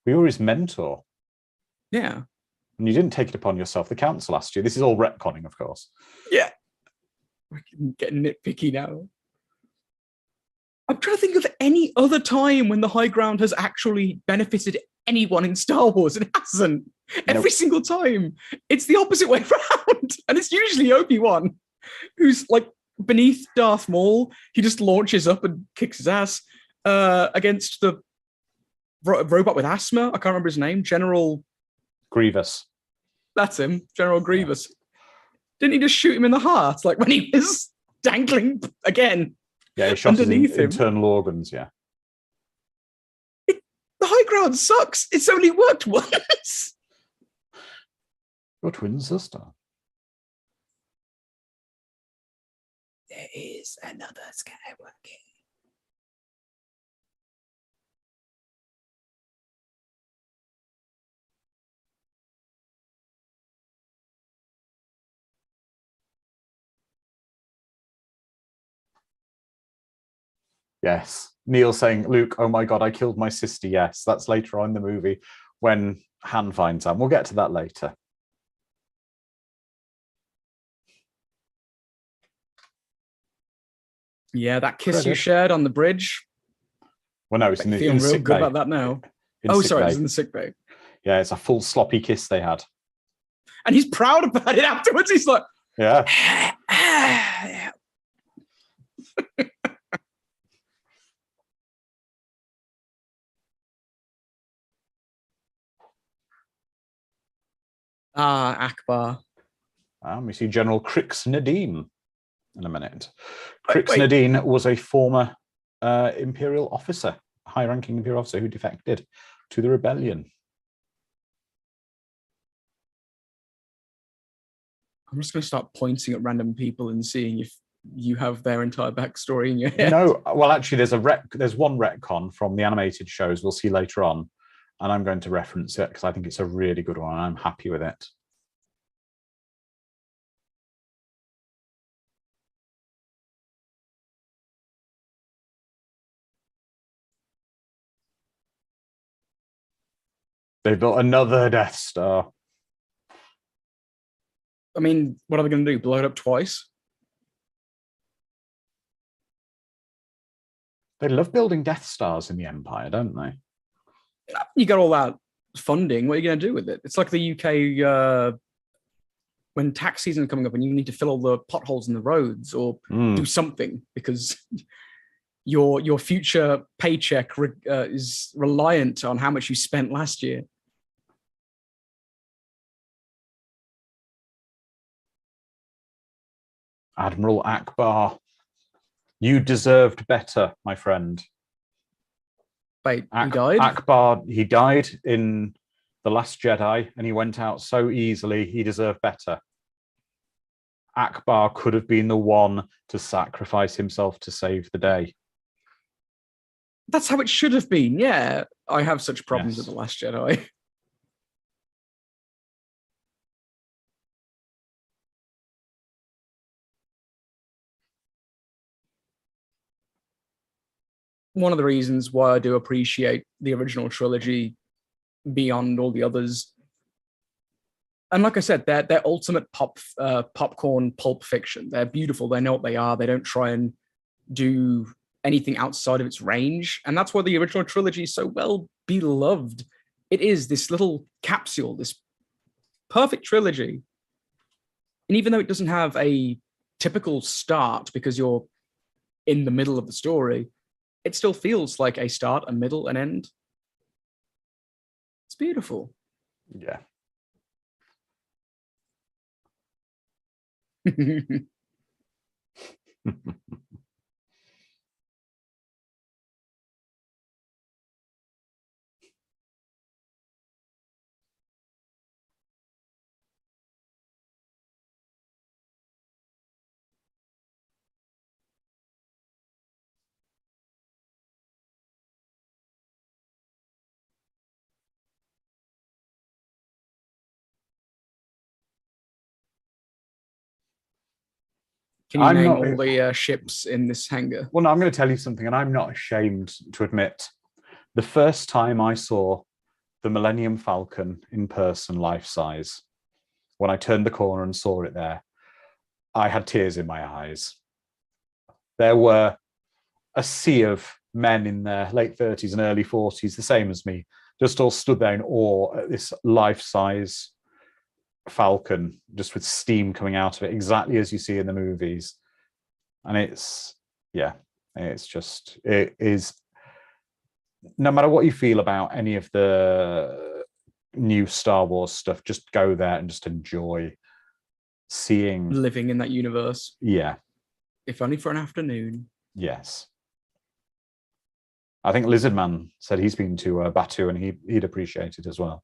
We were his mentor. Yeah. And you didn't take it upon yourself. The council asked you. This is all retconning, of course. Yeah. We can get nitpicky now. I'm trying to think of any other time when the high ground has actually benefited anyone in Star Wars. It hasn't. Every single time, it's the opposite way around, and it's usually Obi-Wan, who's like beneath Darth Maul. He just launches up and kicks his ass against the robot with asthma. I can't remember his name. General Grievous. That's him, General Grievous. Yeah. Didn't he just shoot him in the heart, like when he was dangling again? Yeah, he shot underneath his internal organs. Yeah. The high ground sucks. It's only worked once. Your twin sister. There is another Skywalker. Yes. Neil saying, Luke, oh my God, I killed my sister. Yes, that's later on in the movie when Han finds out. We'll get to that later. Yeah, that kiss you shared on the bridge. Well, no, it's in the feeling real good about that now. Oh, sorry, it's in the sick bay. Yeah, it's a full sloppy kiss they had. And he's proud about it afterwards. He's like, yeah. Akbar. We see General Crix Nadine in a minute. Crix Nadine was a former Imperial officer, high-ranking Imperial officer who defected to the rebellion. I'm just going to start pointing at random people and seeing if you have their entire backstory in your head. No, well, actually, there's one retcon from the animated shows we'll see later on, and I'm going to reference it because I think it's a really good one, and I'm happy with it. They built another Death Star. I mean, what are they going to do? Blow it up twice? They love building Death Stars in the Empire, don't they? You got all that funding. What are you going to do with it? It's like the UK when tax season is coming up and you need to fill all the potholes in the roads or do something because your future paycheck is reliant on how much you spent last year. Admiral Akbar, you deserved better, my friend. Wait, he died? Akbar, he died in The Last Jedi, and he went out so easily, he deserved better. Akbar could have been the one to sacrifice himself to save the day. That's how it should have been, yeah. I have such problems with The Last Jedi. One of the reasons why I do appreciate the original trilogy beyond all the others. And like I said, they're ultimate popcorn pulp fiction. They're beautiful. They know what they are. They don't try and do anything outside of its range. And that's why the original trilogy is so well beloved. It is this little capsule, this perfect trilogy. And even though it doesn't have a typical start because you're in the middle of the story, it still feels like a start, a middle, an end. It's beautiful. Yeah. Can you name all the ships in this hangar? Well, no, I'm going to tell you something, and I'm not ashamed to admit. The first time I saw the Millennium Falcon in person, life-size, when I turned the corner and saw it there, I had tears in my eyes. There were a sea of men in their late 30s and early 40s, the same as me, just all stood there in awe at this life-size Falcon, just with steam coming out of it, exactly as you see in the movies. And it is, no matter what you feel about any of the new Star Wars stuff, just go there and just enjoy seeing, living in that universe. Yeah. If only for an afternoon. Yes. I think Lizardman said he's been to Batu and he'd appreciate it as well.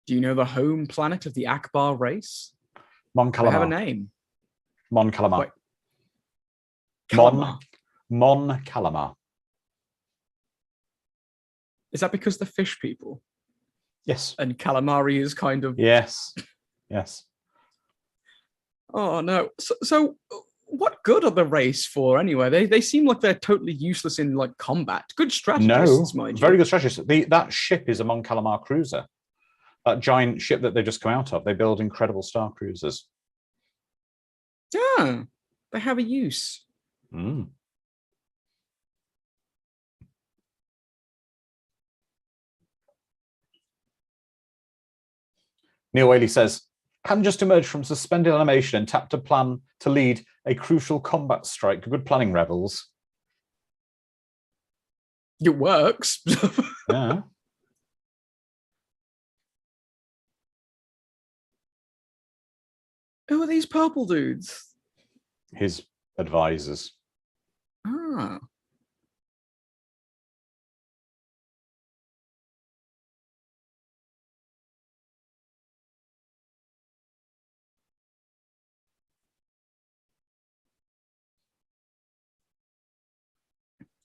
Do you know the home planet of the Akbar race? Mon They have a Calamar. name. Mon Calamar. Wait. Calamar. Mon Calamar. Is that because the fish people? Yes. And calamari is kind of... Yes. Yes. Oh, no. So what good are the race for anyway? They seem like they're totally useless in like combat. Good strategists, No, mind you. very good strategists. That ship is a Mon Calamar cruiser. That giant ship that they just come out of. They build incredible star cruisers. Yeah, they have a use. Mm. Neil Whaley says, can just emerge from suspended animation and tapped a plan to lead a crucial combat strike. Good planning, rebels. It works. Yeah. Who are these purple dudes? His advisors. Ah.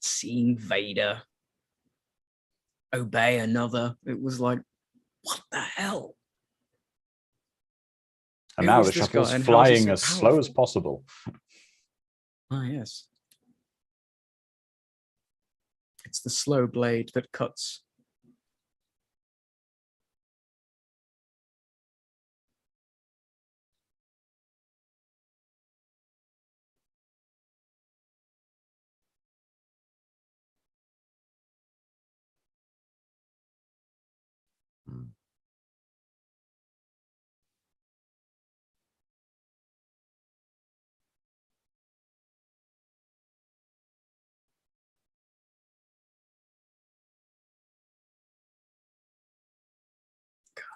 Seeing Vader obey another, it was like, what the hell? And Who now is the this shuttle's guy and how is he flying so as slow as powerful? possible. Ah, yes. It's the slow blade that cuts.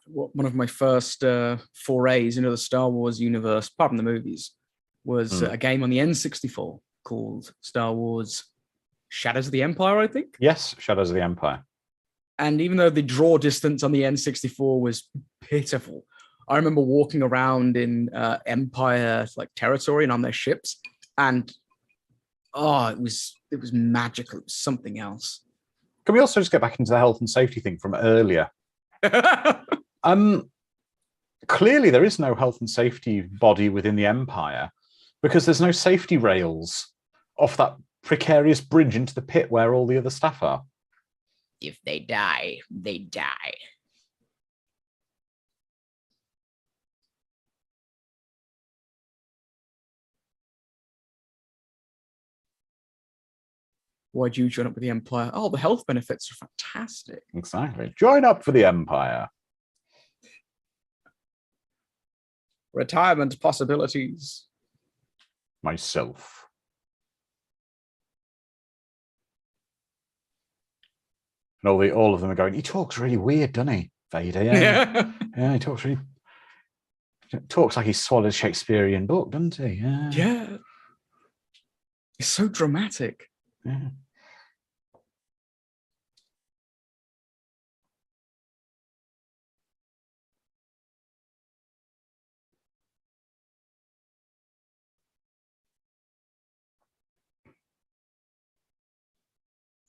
One of my first forays into the Star Wars universe, apart from the movies, was a game on the N64 called Star Wars Shadows of the Empire, I think. Yes, Shadows of the Empire. And even though the draw distance on the N64 was pitiful, I remember walking around in Empire like territory and on their ships, and it was magical. It was something else. Can we also just get back into the health and safety thing from earlier? Clearly there is no health and safety body within the Empire because there's no safety rails off that precarious bridge into the pit where all the other staff are. If they die, they die. Why'd you join up with the Empire? Oh, the health benefits are fantastic. Exactly. Join up for the Empire. Retirement possibilities. Myself. And all of them are going, he talks really weird, doesn't he, Vader? Yeah. Yeah, he talks like he swallowed a Shakespearean book, doesn't he? Yeah. Yeah. It's so dramatic. Yeah.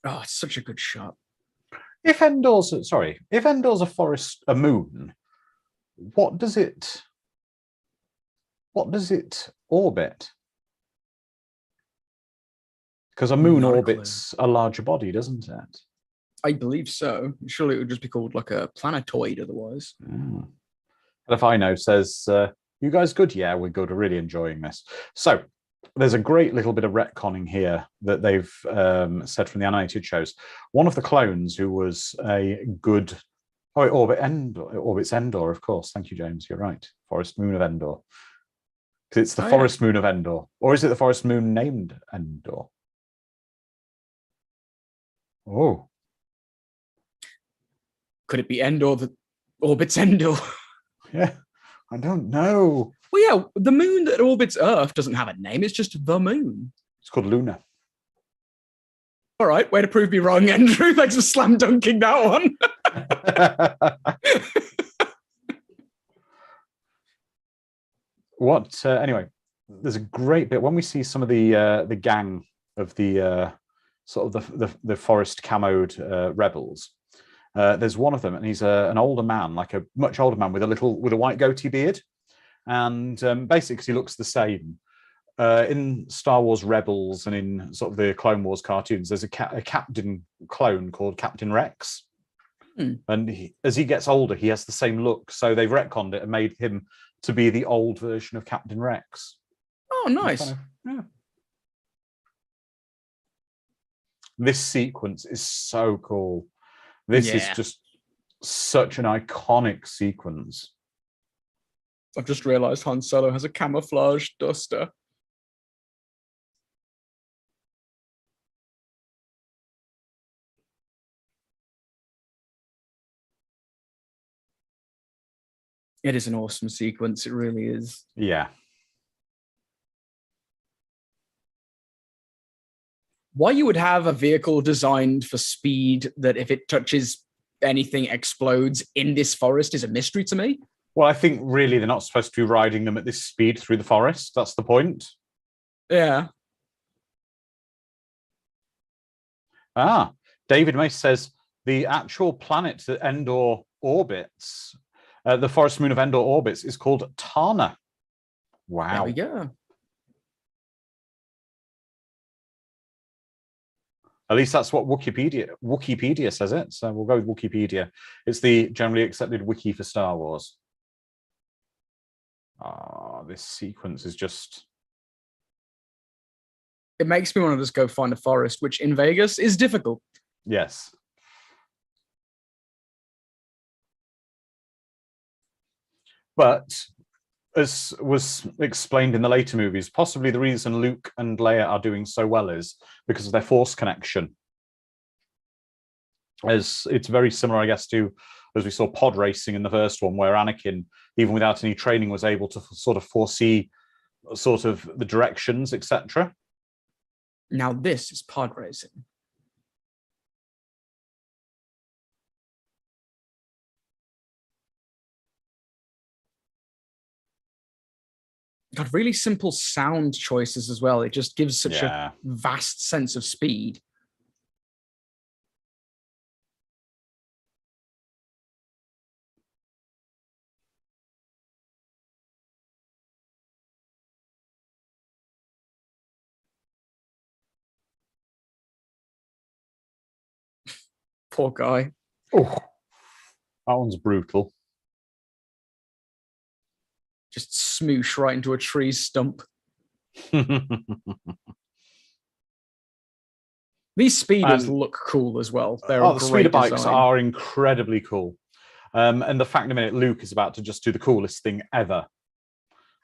Oh, it's such a good shot. If Endor's a moon, what does it orbit? Because a moon Not a clue. orbits a larger body, doesn't it? I believe so. Surely it would just be called like a planetoid otherwise. Mm. If I know says, you guys good? Yeah, we're good. We're really enjoying this. So there's a great little bit of retconning here that they've said from the animated shows. One of the clones who was a good... Oh, it orbits Endor, of course. Thank you, James. You're right. Forest moon of Endor. Because it's the forest moon of Endor. Or is it the forest moon named Endor? Oh. Could it be Endor that orbits Endor? Yeah, I don't know. Well, yeah, the moon that orbits Earth doesn't have a name. It's just the moon. It's called Luna. All right, way to prove me wrong, Andrew. Thanks for slam dunking that one. Anyway, there's a great bit when we see some of the gang of the sort of the forest camoed rebels. There's one of them, and he's an older man, like a much older man with a white goatee beard, and basically he looks the same. In Star Wars Rebels and in sort of the Clone Wars cartoons, there's a captain clone called Captain Rex. And as he gets older, he has the same look. So they've retconned it and made him to be the old version of Captain Rex. Oh, nice. Yeah. This sequence is so cool. This is just such an iconic sequence. I've just realized Han Solo has a camouflage duster. It is an awesome sequence. It really is. Yeah. Why you would have a vehicle designed for speed that if it touches anything explodes in this forest is a mystery to me. Well, I think really they're not supposed to be riding them at this speed through the forest. That's the point. Yeah. David Mace says the actual planet that Endor orbits, the forest moon of Endor orbits, is called Tana. Wow. There we go. At least that's what Wikipedia says it. So we'll go with Wikipedia. It's the generally accepted wiki for Star Wars. This sequence is just... It makes me want to just go find a forest, which in Vegas is difficult. Yes. But as was explained in the later movies, possibly the reason Luke and Leia are doing so well is because of their Force connection. As it's very similar, I guess, to as we saw pod racing in the first one, where Anakin, even without any training, was able to sort of foresee sort of the directions, etc. Now this is pod racing. Got really simple sound choices as well. It just gives such a vast sense of speed. Poor guy. Oh, that one's brutal. Just smoosh right into a tree stump. These speeders look cool as well. The speeder bikes are incredibly cool. And the fact in a minute, Luke is about to just do the coolest thing ever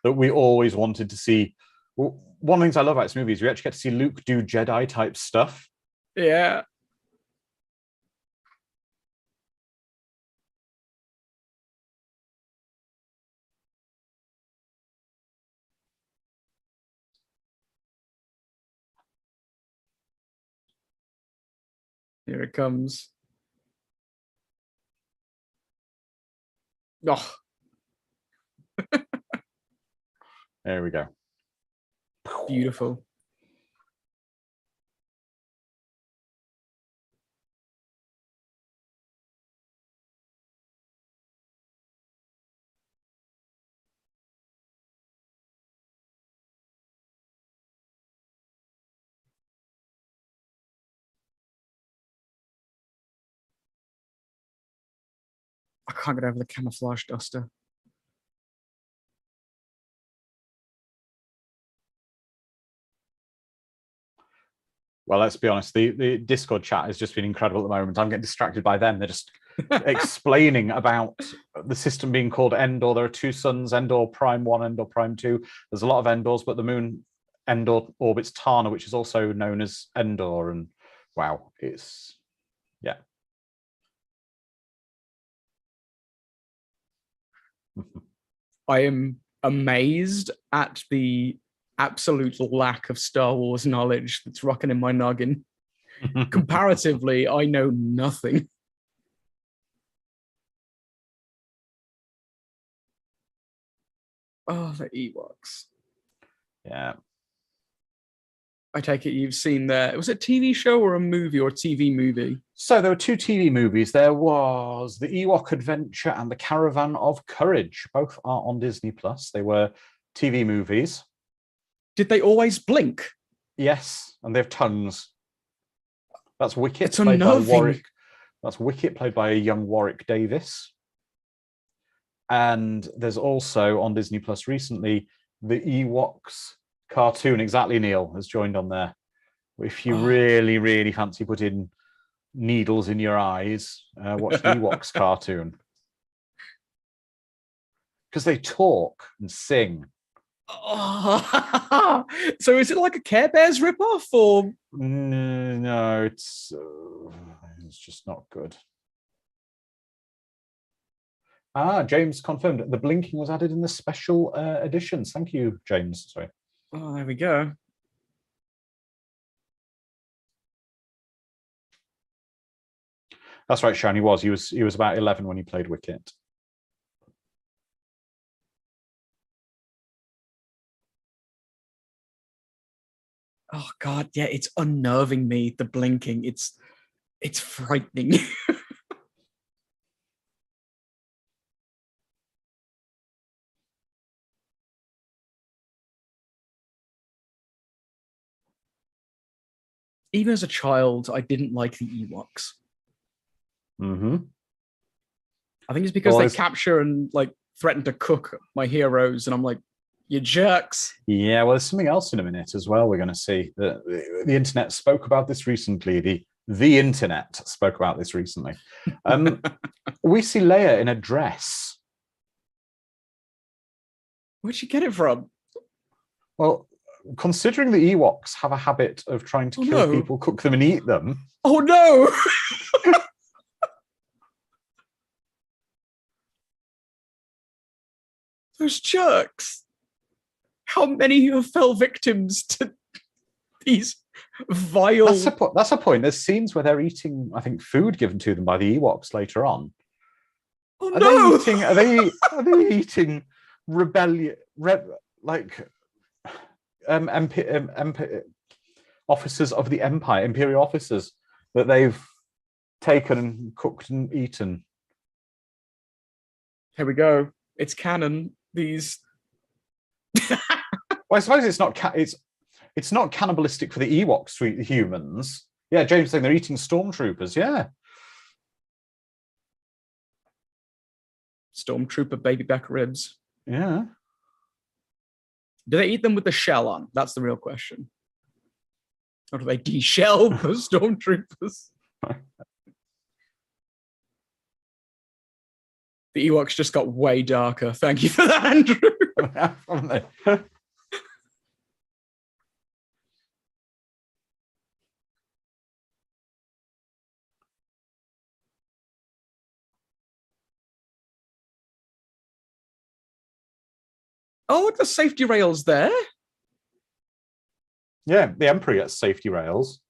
that we always wanted to see. One of the things I love about this movie is we actually get to see Luke do Jedi type stuff. Yeah. Here it comes. Oh. There we go. Beautiful. I can't get over the camouflage duster. Well, let's be honest. The Discord chat has just been incredible at the moment. I'm getting distracted by them. They're just explaining about the system being called Endor. There are two suns, Endor Prime 1, Endor Prime 2. There's a lot of Endors, but the moon Endor orbits Tana, which is also known as Endor. And wow, it's, yeah. I am amazed at the absolute lack of Star Wars knowledge that's rocking in my noggin. Comparatively, I know nothing. Oh, the Ewoks. Yeah. I take it you've seen that. Was it a TV show or a movie or a TV movie? So there were two TV movies. There was The Ewok Adventure and The Caravan of Courage. Both are on Disney Plus. They were TV movies. Did they always blink? Yes, and they have tongues. That's Wicket, It's played by unnerving. Warwick. That's Wicket, played by a young Warwick Davis. And there's also on Disney Plus recently the Ewoks cartoon. Exactly, Neil has joined on there. If you really, really fancy putting needles in your eyes, watch the Ewoks cartoon. Because they talk and sing. Oh. So is it like a Care Bears ripoff or? No, it's just not good. James confirmed the blinking was added in the special editions. Thank you, James. Sorry. Oh, there we go. That's right, Sean. He was about 11 when he played Wicket. Oh God, yeah, it's unnerving me. The blinking, it's frightening. Even as a child, I didn't like the Ewoks. Mm-hmm. I think it's because they capture and like threaten to cook my heroes, and I'm like, you jerks. Yeah, well, there's something else in a minute as well. We're going to see the internet spoke about this recently. The internet spoke about this recently. We see Leia in a dress. Where'd she get it from? Well, considering the Ewoks have a habit of trying to kill people, cook them, and eat them. Oh no! Those jerks. How many have fell victims to these vile... That's a point. There's scenes where they're eating, I think, food given to them by the Ewoks later on. Oh no! Are they eating rebellion, officers of the Empire, Imperial officers that they've taken and cooked and eaten? Here we go. It's canon. These... Well, I suppose it's not cannibalistic for the Ewoks to eat the humans. Yeah, James saying they're eating stormtroopers. Yeah. Stormtrooper baby back ribs. Yeah. Do they eat them with the shell on? That's the real question. Or do they de-shell the stormtroopers? The Ewoks just got way darker. Thank you for that, Andrew. Oh, the safety rails there. Yeah, the Emperor gets safety rails.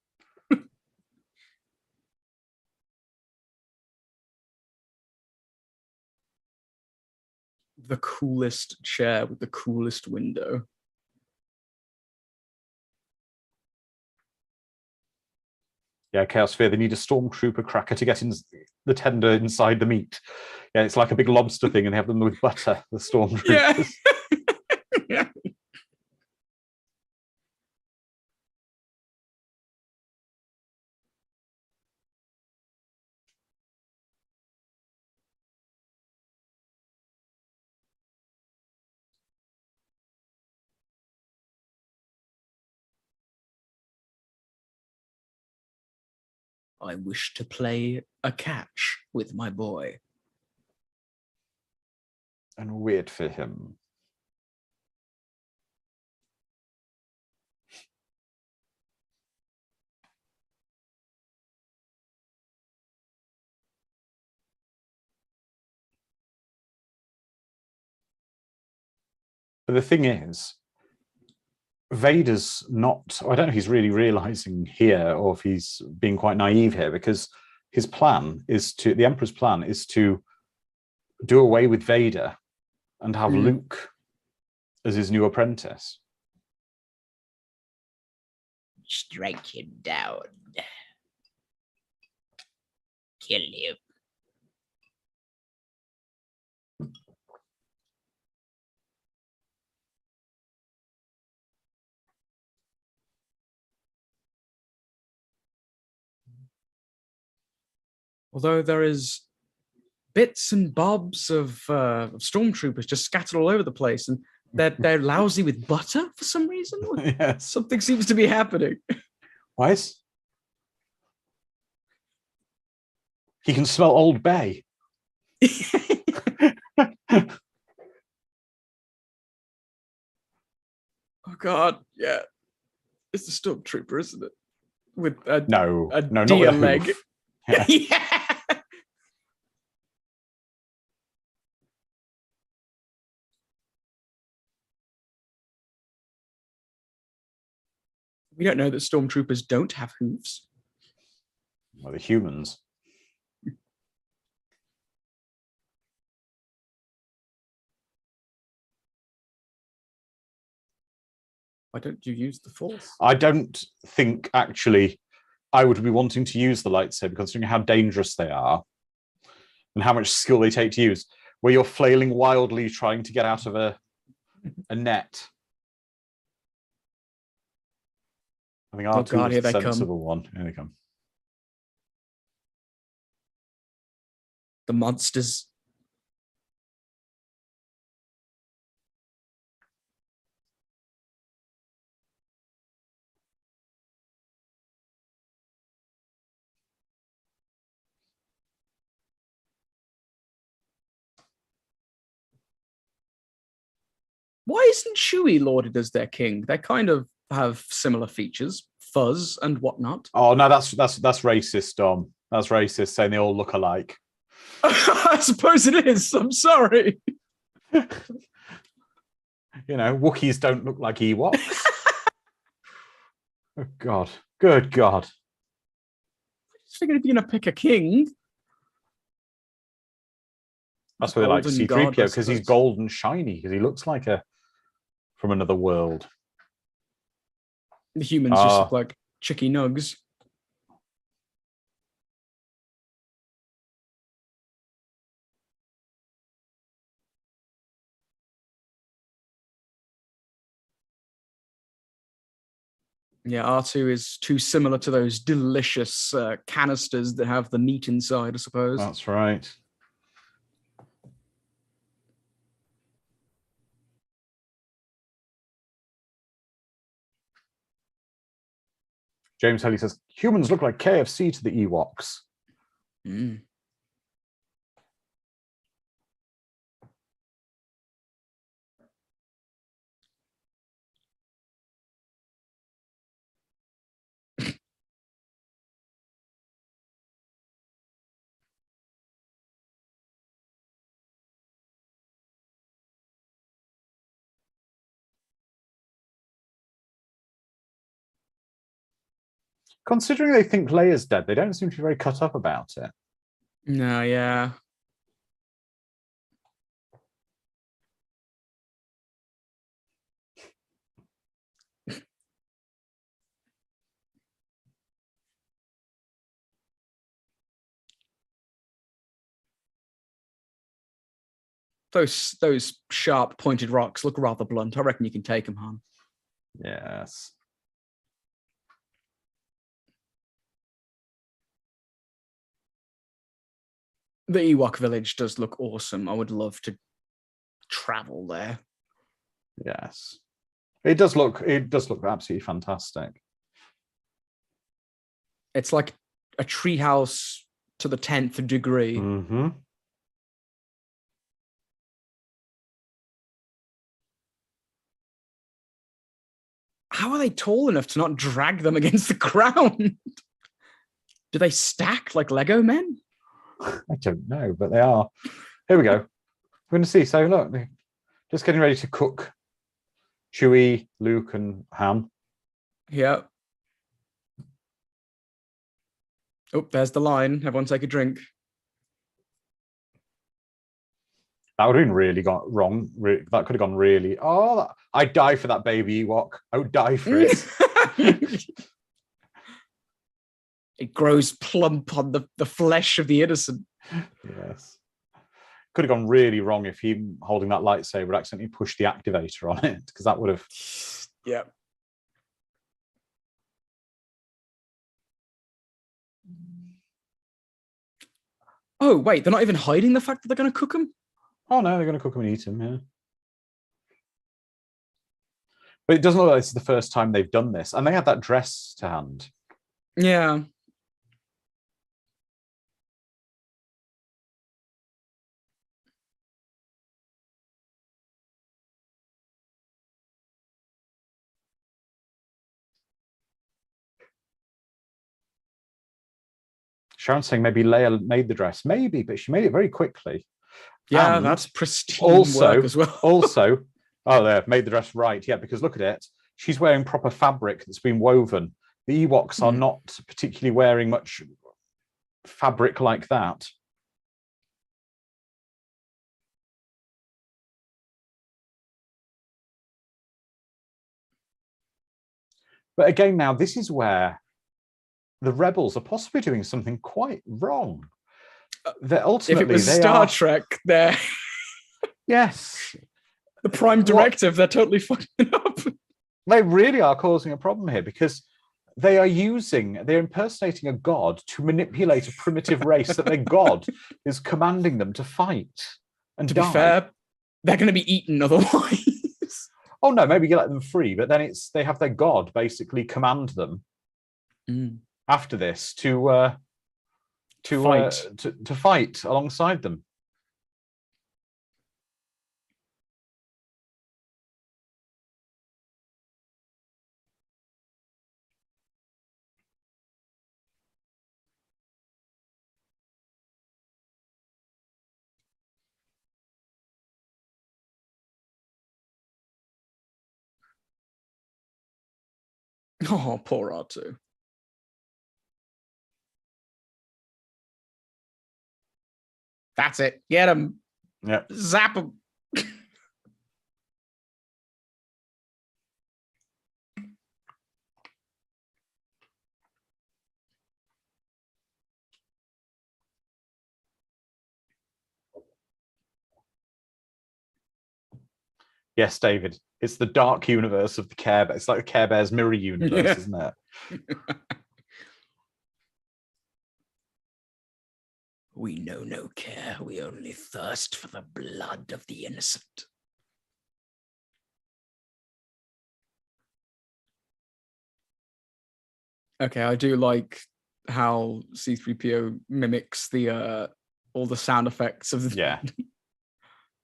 The coolest chair with the coolest window. Yeah, Chaos Sphere, they need a stormtrooper cracker to get in the tender inside the meat. Yeah, it's like a big lobster thing, and they have them with butter, the stormtroopers. Yeah. I wish to play a catch with my boy. And weird for him. But the thing is, Vader's not, I don't know if he's really realizing here or if he's being quite naive here, because his plan is to, the Emperor's plan is to do away with Vader and have Luke as his new apprentice. Strike him down. Kill him. Although there is bits and bobs of stormtroopers just scattered all over the place, and they're lousy with butter for some reason. Yes. Something seems to be happening. Why is he can smell Old Bay? Oh God, yeah. It's the stormtrooper, isn't it? With a no, deer not with leg. Yeah. Yeah. We don't know that stormtroopers don't have hooves. Well, the humans. Why don't you use the Force? I don't think actually I would be wanting to use the lightsaber, considering how dangerous they are and how much skill they take to use, where you're flailing wildly trying to get out of a net. I think R2 is the sensible one. Here they come. The monsters. Why isn't Chewie lauded as their king? They kind of have similar features, fuzz and whatnot. Oh no, that's racist, Dom. That's racist, saying they all look alike. I suppose it is. I'm sorry. You know, Wookiees don't look like Ewoks. Oh God, good God. I just figured if you're gonna pick a king. That's why they like C-3PO, because he's gold and shiny, because he looks like a from another world. The humans just look like chicky nugs. Yeah, R2 is too similar to those delicious canisters that have the meat inside, I suppose. That's right. James Helly says, humans look like KFC to the Ewoks. Mm. Considering they think Leia's dead, they don't seem to be very cut up about it. No, yeah. Those sharp pointed rocks look rather blunt. I reckon you can take them, Han. Yes. The Ewok village does look awesome. I would love to travel there. Yes. It does look absolutely fantastic. It's like a treehouse to the 10th degree. Mm-hmm. How are they tall enough to not drag them against the ground? Do they stack like Lego men? I don't know, but they are. Here we go. We're going to see. So look, they're just getting ready to cook Chewie, Luke, and Han. Yeah. Oh, there's the line. Everyone take a drink. That would have been really got wrong. That could have gone really. Oh, I'd die for that baby Ewok. I would die for it. It grows plump on the flesh of the innocent. Yes. Could have gone really wrong if him holding that lightsaber accidentally pushed the activator on it, because that would have. Yeah. Oh, wait, they're not even hiding the fact that they're going to cook him? Oh, no, they're going to cook him and eat him, yeah. But it doesn't look like this is the first time they've done this. And they had that dress to hand. Yeah. Sharon's saying maybe Leia made the dress. Maybe, but she made it very quickly. Yeah, And that's pristine work as well. Also, oh, they've made the dress right. Yeah, because look at it. She's wearing proper fabric that's been woven. The Ewoks are not particularly wearing much fabric like that. But again, now this is where the rebels are possibly doing something quite wrong. They're ultimately, if it was Star Trek, they're yes, the prime directive. They're totally fucking up. They really are causing a problem here, because they're impersonating a god to manipulate a primitive race that their god is commanding them to fight and to die. Be fair, they're going to be eaten otherwise. Oh no, maybe you let them free, but then they have their god basically command them after this to fight alongside them. Oh, poor R2. That's it. Get him. Yeah. Zap him. Yes, David. It's the dark universe of the Care Bears. It's like the Care Bears mirror universe, isn't it? We know no care. We only thirst for the blood of the innocent. Okay, I do like how C-3PO mimics the all the sound effects of the. Yeah.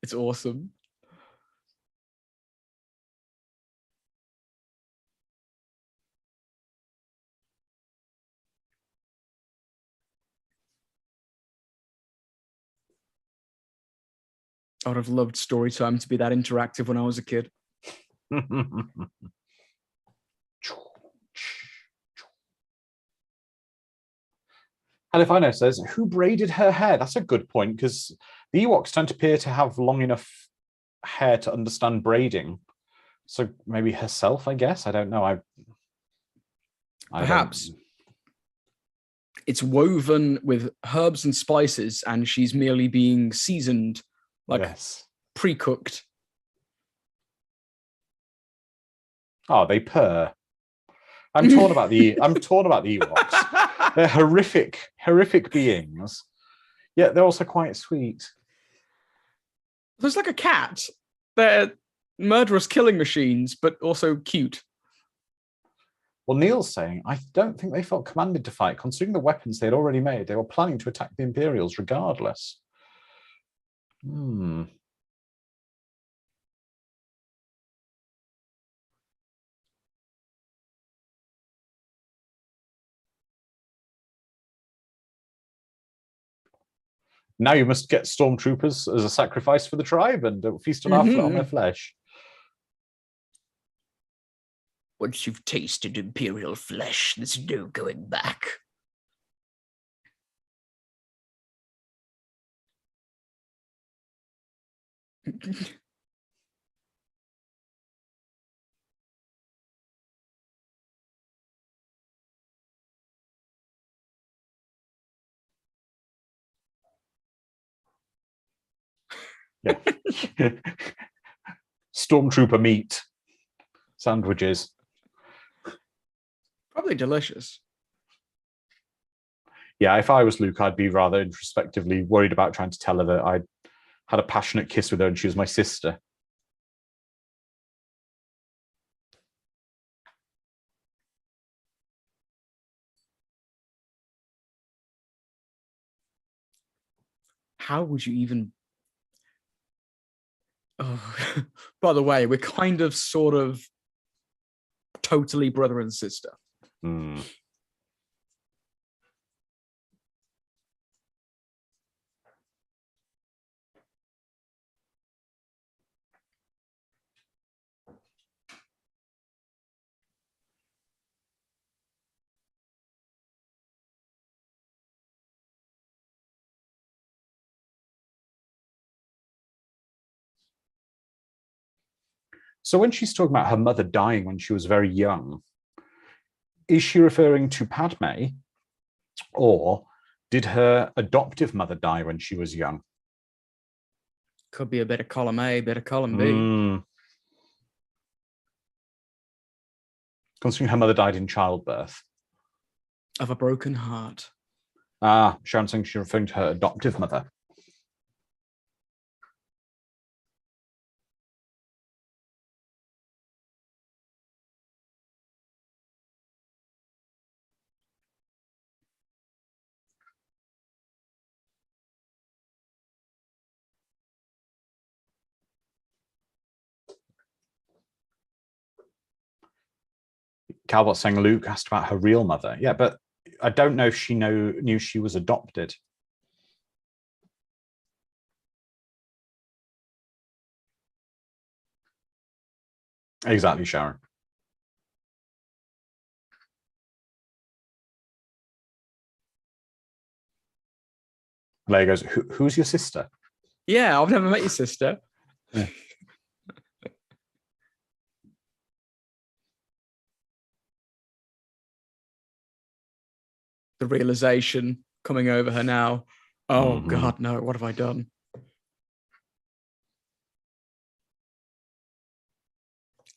It's awesome. I would have loved story time to be that interactive when I was a kid. Alifino says, who braided her hair? That's a good point, because the Ewoks don't appear to have long enough hair to understand braiding. So maybe herself, I guess. I don't know. Perhaps it's woven with herbs and spices, and she's merely being seasoned, like pre-cooked. Oh, they purr. I'm torn about the Ewoks. They're horrific beings. Yet they're also quite sweet. There's like a cat. They're murderous killing machines, but also cute. Well, Neil's saying, I don't think they felt commanded to fight. Considering the weapons they had already made, they were planning to attack the Imperials regardless. Now you must get stormtroopers as a sacrifice for the tribe and feast on on their flesh. Once you've tasted Imperial flesh, there's no going back. Yeah. Stormtrooper meat sandwiches. Probably delicious. Yeah, if I was Luke, I'd be rather introspectively worried about trying to tell her that I had a passionate kiss with her and she was my sister. How would you even... Oh, by the way, we're kind of sort of totally brother and sister. So when she's talking about her mother dying when she was very young, is she referring to Padme, or did her adoptive mother die when she was young? Could be a bit of column A, bit of column B. Considering her mother died in childbirth. Of a broken heart. Sharon saying she's referring to her adoptive mother. Calvert's saying Luke asked about her real mother. Yeah, but I don't know if she knew she was adopted. Exactly, Sharon. Leia goes, who's your sister? Yeah, I've never met your sister. Yeah. The realization coming over her now. Oh, God, no, what have I done?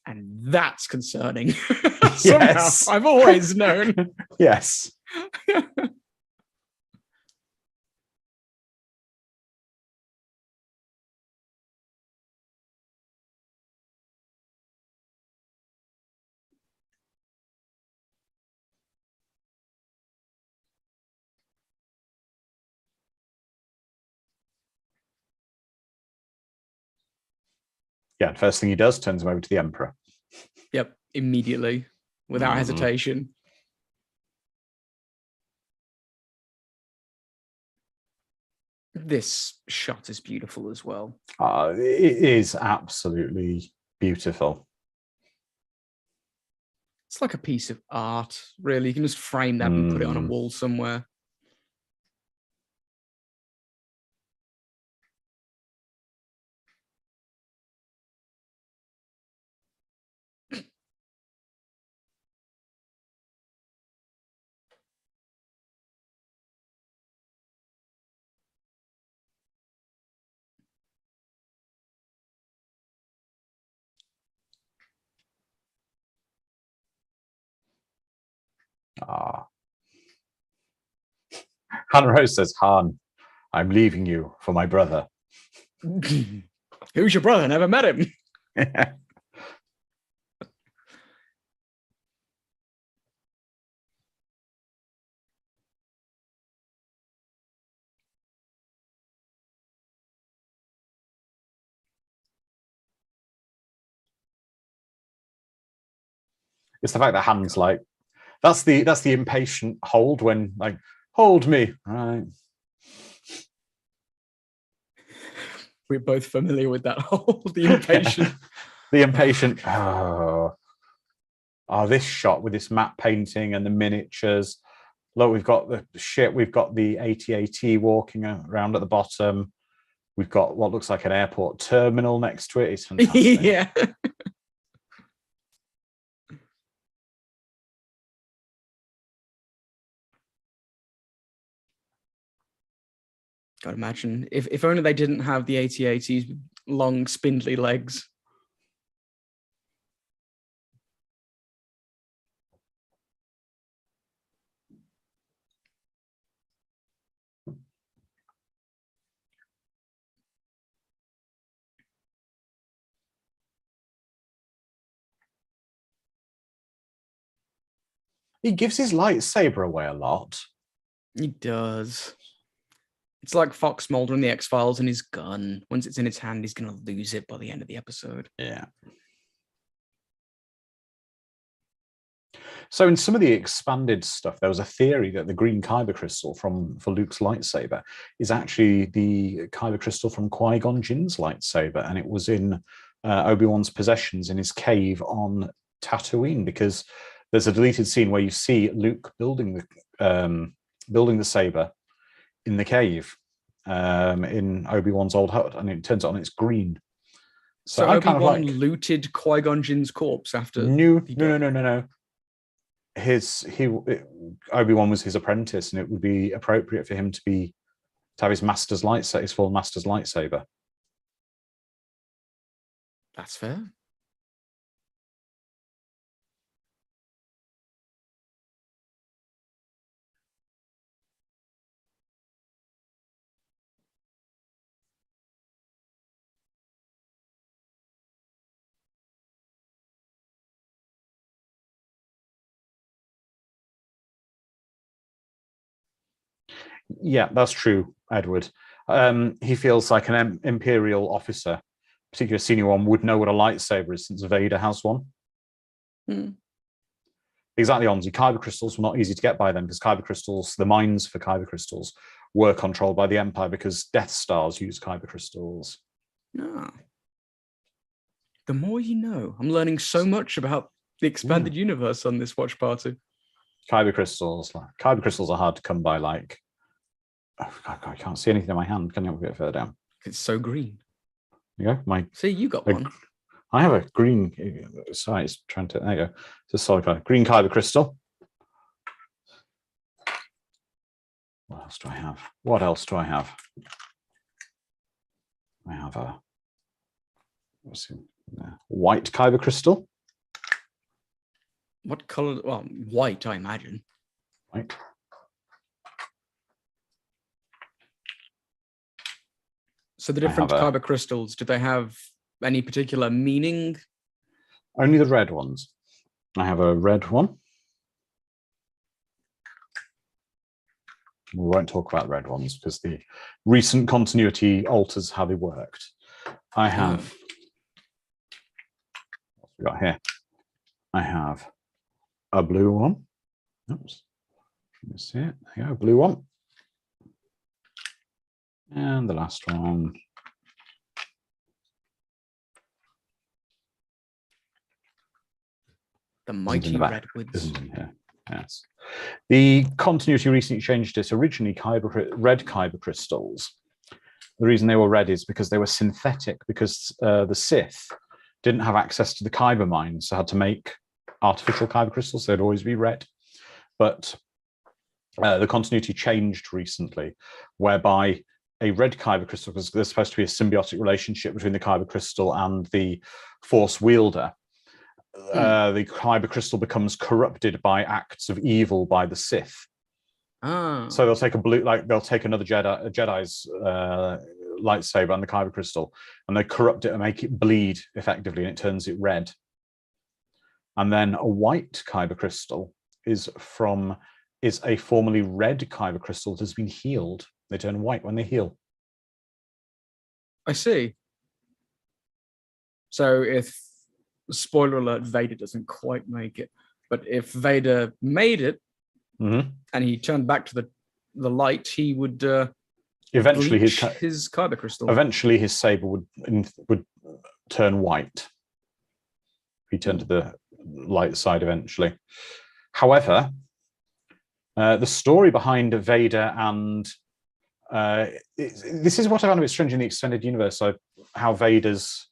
And that's concerning. Somehow, Yes. I've always known. Yes. Yeah, first thing he does, turns him over to the Emperor. Yep, immediately, without hesitation. This shot is beautiful as well. It is absolutely beautiful. It's like a piece of art, really. You can just frame that and put it on a wall somewhere. Han Rose says, Han, I'm leaving you for my brother. Who's your brother? Never met him. It's the fact that Han's like, that's the impatient hold when like, hold me. Right. We're both familiar with that hold, the impatient. The impatient. Oh, this shot with this matte painting and the miniatures. Look, we've got the ship. We've got the AT-AT walking around at the bottom. We've got what looks like an airport terminal next to it. It's fantastic. Yeah. God, imagine if only they didn't have the AT-AT's long, spindly legs. He gives his lightsaber away a lot. He does. It's like Fox Mulder in the X-Files and his gun. Once it's in his hand, he's going to lose it by the end of the episode. Yeah. So in some of the expanded stuff, there was a theory that the green kyber crystal for Luke's lightsaber is actually the kyber crystal from Qui-Gon Jinn's lightsaber, and it was in Obi-Wan's possessions in his cave on Tatooine, because there's a deleted scene where you see Luke building the saber in the cave in Obi-Wan's old hut, and it turns out it's green. So Obi-Wan looted Qui-Gon Jinn's corpse after. No. Obi-Wan was his apprentice, and it would be appropriate for him to have his master's lightsaber, his full master's lightsaber. That's fair. Yeah, that's true, Edward. He feels like an Imperial officer, particularly a senior one, would know what a lightsaber is, since Vader has one. Exactly, Onzi. Kyber crystals were not easy to get by then, because kyber crystals, the mines for kyber crystals, were controlled by the Empire, because Death Stars use kyber crystals. Ah. The more you know. I'm learning so much about the expanded universe on this watch party. Kyber crystals are hard to come by. Like, oh, God, I can't see anything in my hand. Can you get further down? It's so green. Yeah, See, you got one. I have a green. Sorry, it's trying to. There you go. It's a solid color. Green kyber crystal. What else do I have? I have a white kyber crystal. What color? Well, white, I imagine. White. So the different kyber crystals, do they have any particular meaning? Only the red ones. I have a red one. We won't talk about red ones because the recent continuity alters how they worked. I have, what we got here? I have a blue one. Oops. Let me see it. There you go, blue one. And the last one. The mighty redwoods. Yes. The continuity recently changed it. Originally, red kyber crystals. The reason they were red is because they were synthetic, because the Sith didn't have access to the kyber mines, so had to make artificial kyber crystals. So they'd always be red. But the continuity changed recently, whereby a red kyber crystal, because there's supposed to be a symbiotic relationship between the kyber crystal and the Force wielder. The kyber crystal becomes corrupted by acts of evil by the Sith. So they'll take they'll take another Jedi's lightsaber and the kyber crystal, and they corrupt it and make it bleed effectively, and it turns it red. And then a white kyber crystal is a formerly red kyber crystal that has been healed. They turn white when they heal. I see. So if, spoiler alert, Vader doesn't quite make it, But if Vader made it Mm-hmm. and he turned back to the light, he would Eventually, bleach his kyber crystal. Eventually, his saber would turn white. He turned to the light side eventually. However, the story behind Vader and this is what I found a bit strange in the extended universe. So how Vader's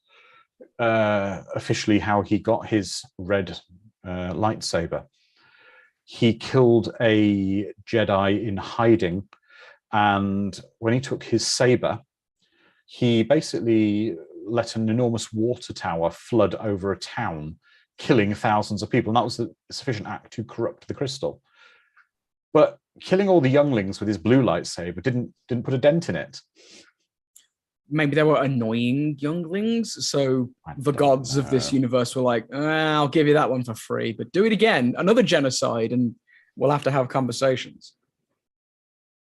officially how he got his red lightsaber. He killed a Jedi in hiding, and when he took his saber, he basically let an enormous water tower flood over a town, killing thousands of people. And that was the sufficient act to corrupt the crystal. But killing all the younglings with his blue lightsaber didn't put a dent in it. Maybe they were annoying younglings, so the gods of this universe were like, I'll give you that one for free, but do it again, another genocide, and we'll have to have conversations.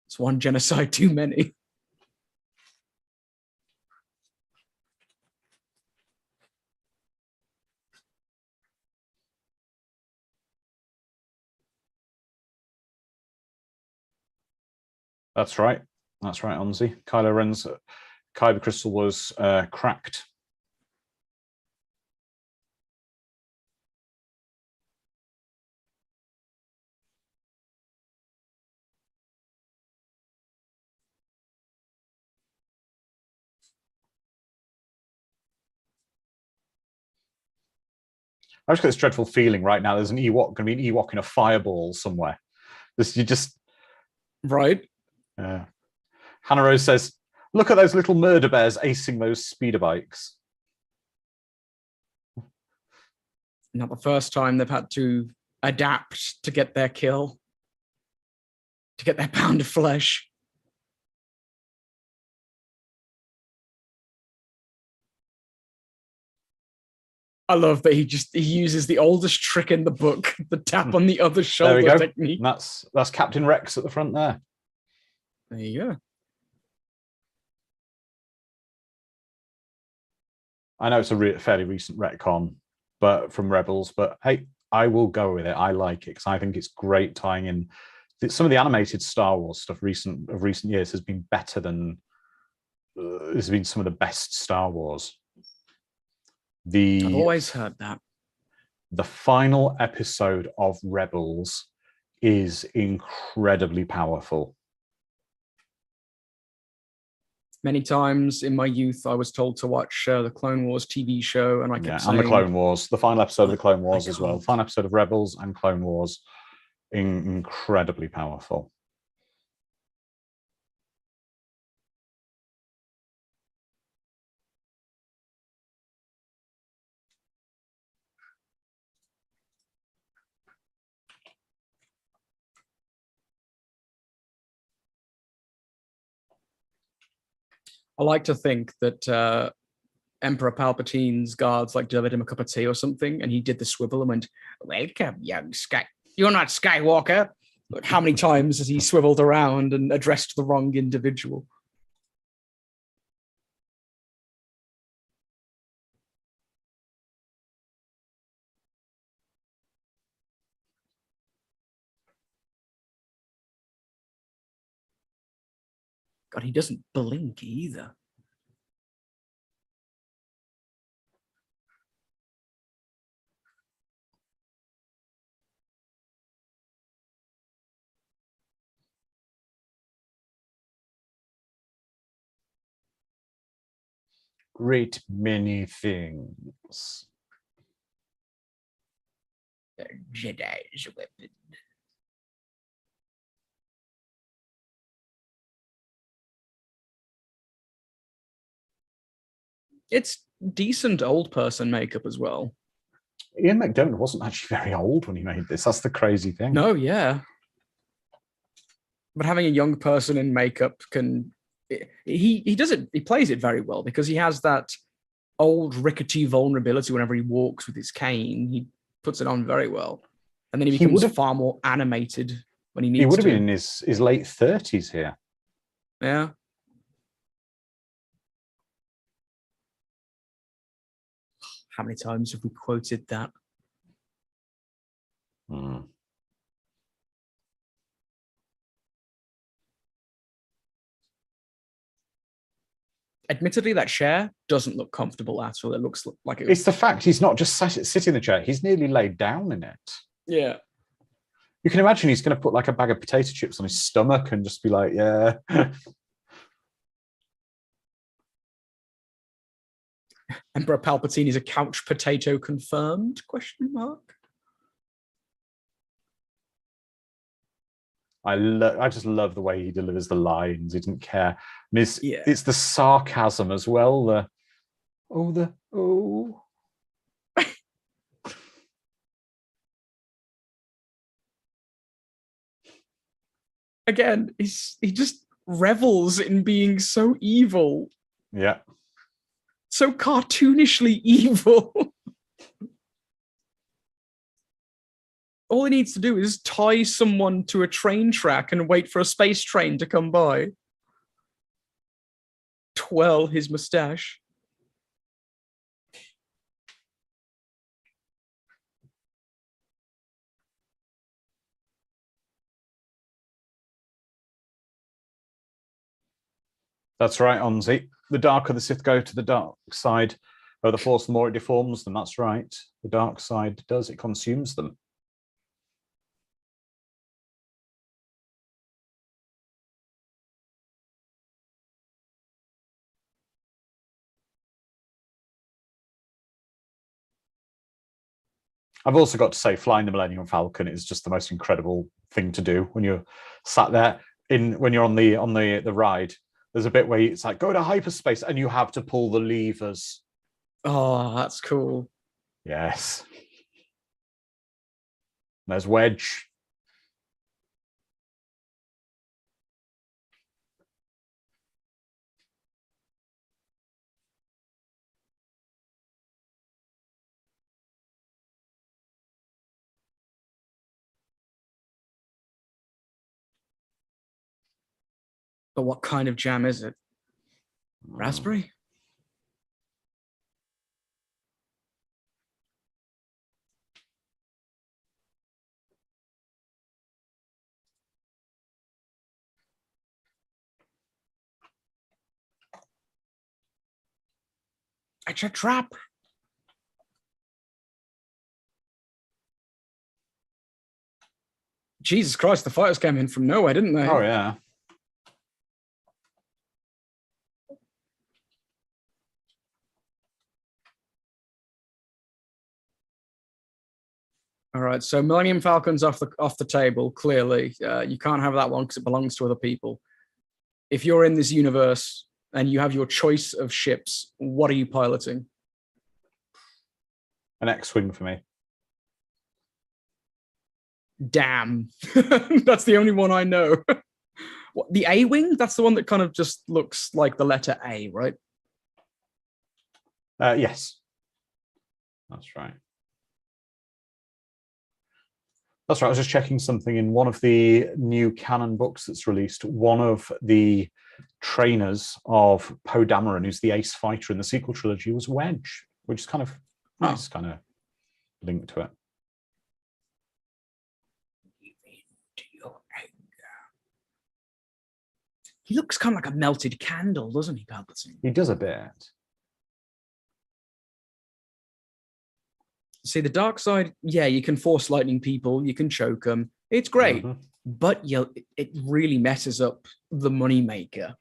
It's one genocide too many. That's right. That's right, Onzi. Kylo Ren's kyber crystal was cracked. I just got this dreadful feeling right now. There's an Ewok going to be an Ewok in a fireball somewhere. You just right. Hannah Rose says, "Look at those little murder bears acing those speeder bikes." Not the first time they've had to adapt to get their kill, to get their pound of flesh. I love that he uses the oldest trick in the book, the tap on the other shoulder technique. And that's Captain Rex at the front there. There you go. I know it's a fairly recent retcon, but from Rebels. But hey, I will go with it. I like it because I think it's great tying in. Some of the animated Star Wars stuff recent years has been better than. Has been some of the best Star Wars. I've always heard that. The final episode of Rebels is incredibly powerful. Many times in my youth, I was told to watch the Clone Wars TV show, and I kept saying, and the Clone Wars, the final episode of the Clone Wars as well. The final episode of Rebels and Clone Wars, incredibly powerful. I like to think that Emperor Palpatine's guards like delivered him a cup of tea or something, and he did the swivel and went, "Welcome, young Sky. You're not Skywalker." But how many times has he swiveled around and addressed the wrong individual? God, he doesn't blink either. Great many things. Jedi's weapon. It's decent old person makeup as well. Ian McDiarmid wasn't actually very old when he made this. That's the crazy thing. No, yeah. But having a young person in makeup can... He does it. He plays it very well because he has that old rickety vulnerability whenever he walks with his cane. He puts it on very well. And then he becomes far more animated when he needs to. He would have been in his late 30s here. Yeah. How many times have we quoted that? Mm. Admittedly, that chair doesn't look comfortable at all. It looks like It's the fact he's not just sitting in the chair; he's nearly laid down in it. Yeah. You can imagine he's going to put like a bag of potato chips on his stomach and just be like, "Yeah." Emperor Palpatine is a couch potato confirmed? Question mark. I just love the way he delivers the lines. He didn't care. And it's the sarcasm as well. Oh. Again, he just revels in being so evil. Yeah. So cartoonishly evil. All he needs to do is tie someone to a train track and wait for a space train to come by. Twirl his mustache. That's right, Onzi. The darker the Sith go to the dark side of the Force, the more it deforms them. That's right. The dark side does. It consumes them. I've also got to say, flying the Millennium Falcon is just the most incredible thing to do when you're sat there when you're on the ride. There's a bit where it's like go to hyperspace and you have to pull the levers. Oh, that's cool. Yes. There's Wedge. But what kind of jam is it? Raspberry? It's a trap. Jesus Christ, the fighters came in from nowhere, didn't they? Oh, yeah. All right, so Millennium Falcon's off the table. Clearly, you can't have that one because it belongs to other people. If you're in this universe and you have your choice of ships, what are you piloting? An X-wing for me. Damn, that's the only one I know. What, the A-wing? That's the one that kind of just looks like the letter A, right? Yes, that's right. That's right. I was just checking something in one of the new canon books that's released. One of the trainers of Poe Dameron, who's the ace fighter in the sequel trilogy, was Wedge, which is kind of nice, kind of link to it. He looks kind of like a melted candle, doesn't he, Palpatine? He does a bit. See, the dark side, yeah, you can force lightning people, you can choke them. It's great, but it really messes up the moneymaker.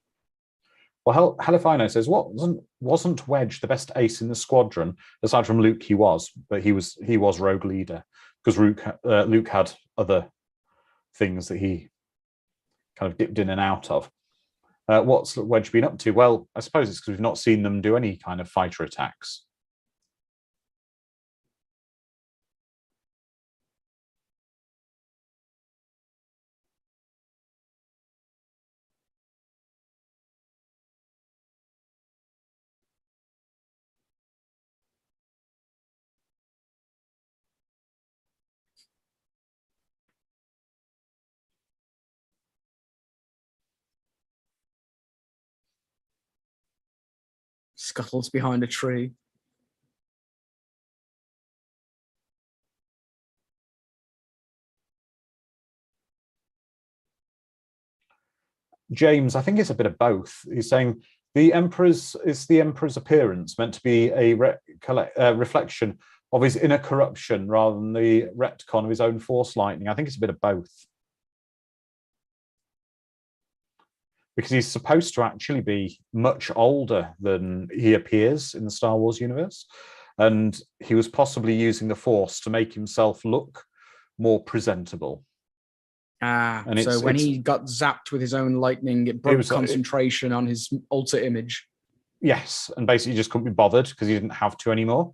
Well, Halifino says, wasn't Wedge the best ace in the squadron? Aside from Luke, he was, but he was rogue leader because Luke had other things that he kind of dipped in and out of. What's Wedge been up to? Well, I suppose it's because we've not seen them do any kind of fighter attacks. Scuttles behind a tree. James, I think it's a bit of both. He's saying the emperor's appearance meant to be a reflection of his inner corruption rather than the retcon of his own force lightning. I think it's a bit of both. Because he's supposed to actually be much older than he appears in the Star Wars universe. And he was possibly using the Force to make himself look more presentable. And so when he got zapped with his own lightning, it broke concentration on his alter image. Yes, and basically just couldn't be bothered because he didn't have to anymore.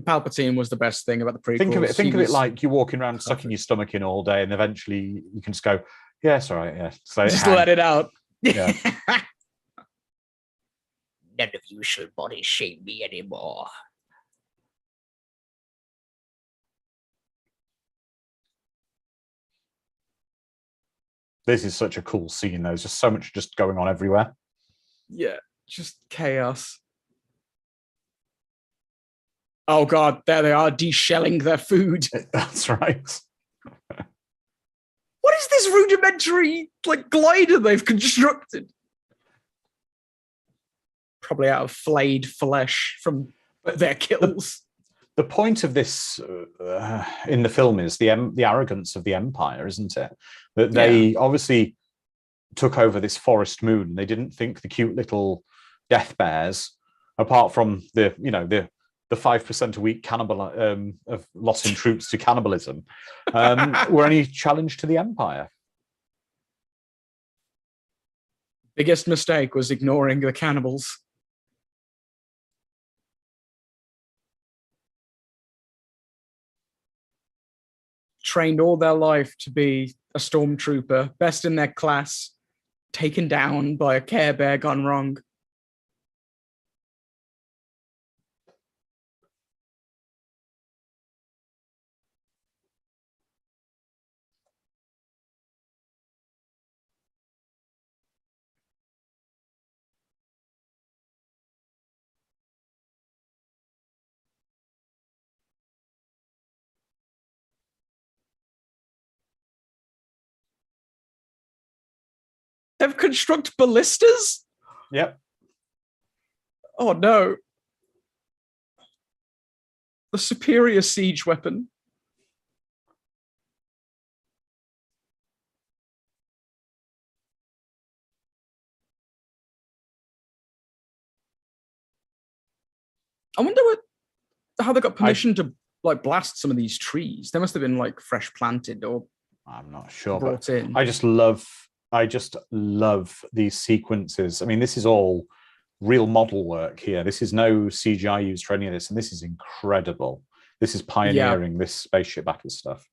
Palpatine was the best thing about the prequels. Think of it like you're walking around sucking your stomach in all day, and eventually you can just go, "Yeah, it's all right, yeah." So just let it out. Yeah. None of you shall body shame me anymore. This is such a cool scene. There's just so much just going on everywhere. Yeah, just chaos. Oh God, there they are, de-shelling their food. That's right. What is this rudimentary glider they've constructed? Probably out of flayed flesh from their kills. The point of this in the film is the arrogance of the Empire, isn't it? That they obviously took over this forest moon. They didn't think the cute little death bears, apart from the 5% a week cannibal of loss in troops to cannibalism, were any challenge to the Empire. Biggest mistake was ignoring the cannibals. Trained all their life to be a stormtrooper, best in their class, taken down by a Care Bear gone wrong. They've constructed ballistas? Yep. Oh no. The superior siege weapon. I wonder how they got permission to blast some of these trees. They must have been fresh planted or I'm not sure, brought in. I just love these sequences. I mean, this is all real model work here. This is no CGI used for any of this, and this is incredible. This is pioneering this spaceship battle stuff.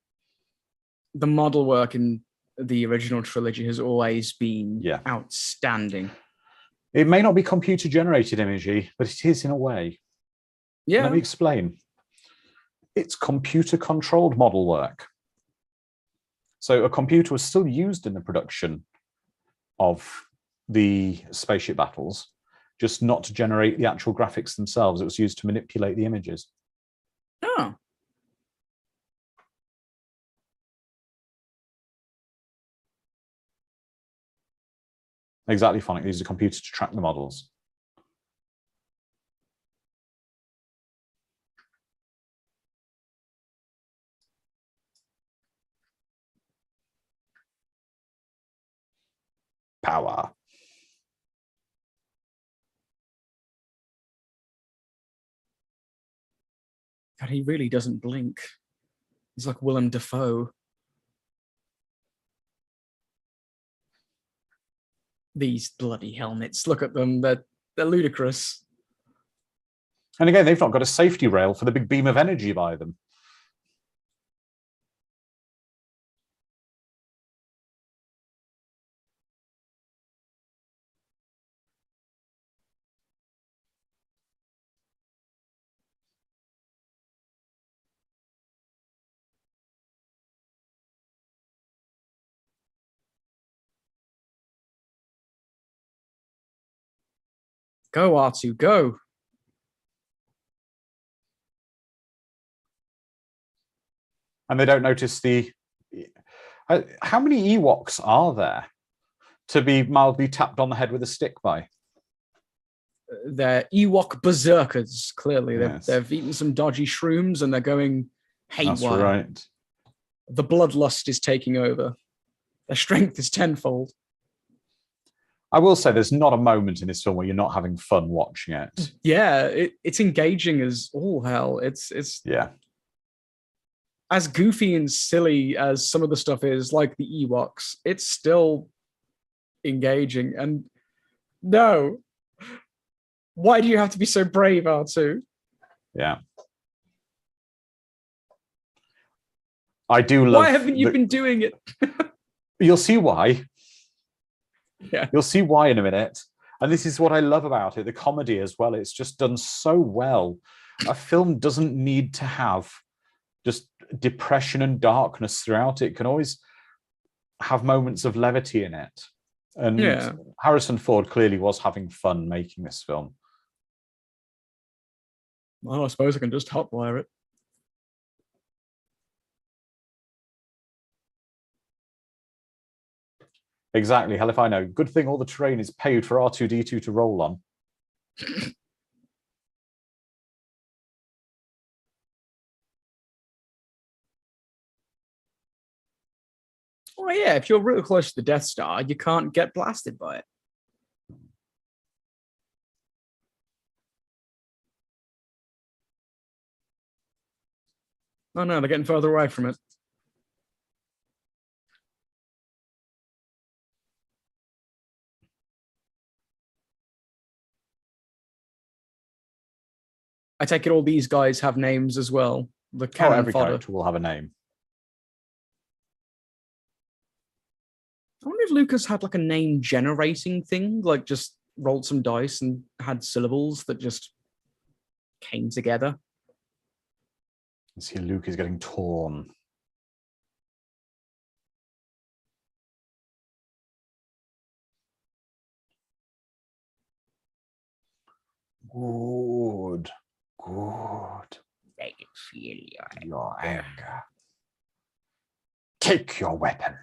The model work in the original trilogy has always been outstanding. It may not be computer generated imagery, but it is in a way. Yeah. Let me explain. It's computer controlled model work. So a computer was still used in the production of the spaceship battles, just not to generate the actual graphics themselves. It was used to manipulate the images. Oh. Exactly, Phonic. They used a computer to track the models. Power. God, he really doesn't blink. He's like Willem Dafoe. These bloody helmets. Look at them. They're ludicrous. And again, they've not got a safety rail for the big beam of energy by them. Go, R2, go. And they don't notice the... How many Ewoks are there to be mildly tapped on the head with a stick by? They're Ewok berserkers, clearly. Yes. They've eaten some dodgy shrooms and they're going haywire. That's right. The bloodlust is taking over. Their strength is tenfold. I will say there's not a moment in this film where you're not having fun watching it. Yeah, it's engaging as all hell. It's Yeah. As goofy and silly as some of the stuff is, like the Ewoks, it's still engaging. And no, why do you have to be so brave, R2? Yeah. I do love... Why haven't you been doing it? You'll see why. Yeah. You'll see why in a minute. And this is what I love about it, the comedy as well. It's just done so well. A film doesn't need to have just depression and darkness throughout it. It can always have moments of levity in it. And Harrison Ford clearly was having fun making this film. Well, I suppose I can just hotwire it. Exactly. Hell if I know. Good thing all the terrain is paved for R2-D2 to roll on. Oh yeah, if you're real close to the Death Star, you can't get blasted by it. Oh no, they're getting further away from it. I take it all these guys have names as well. The cannon every fodder. character will have a name. I wonder if Lucas had like a name generating thing, like just rolled some dice and had syllables that just came together. See, Luke is getting torn. Good. Good. I can feel your anger. Take your weapon.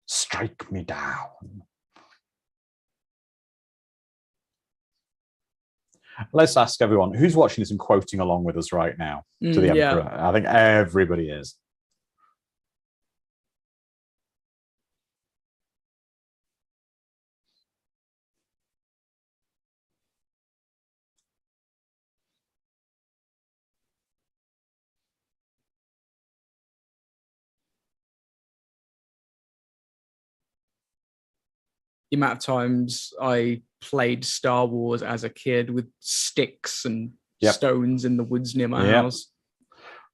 Strike me down. Let's ask everyone who's watching this and quoting along with us right now to the Emperor. I think everybody is. The amount of times I played Star Wars as a kid with sticks and stones in the woods near my house.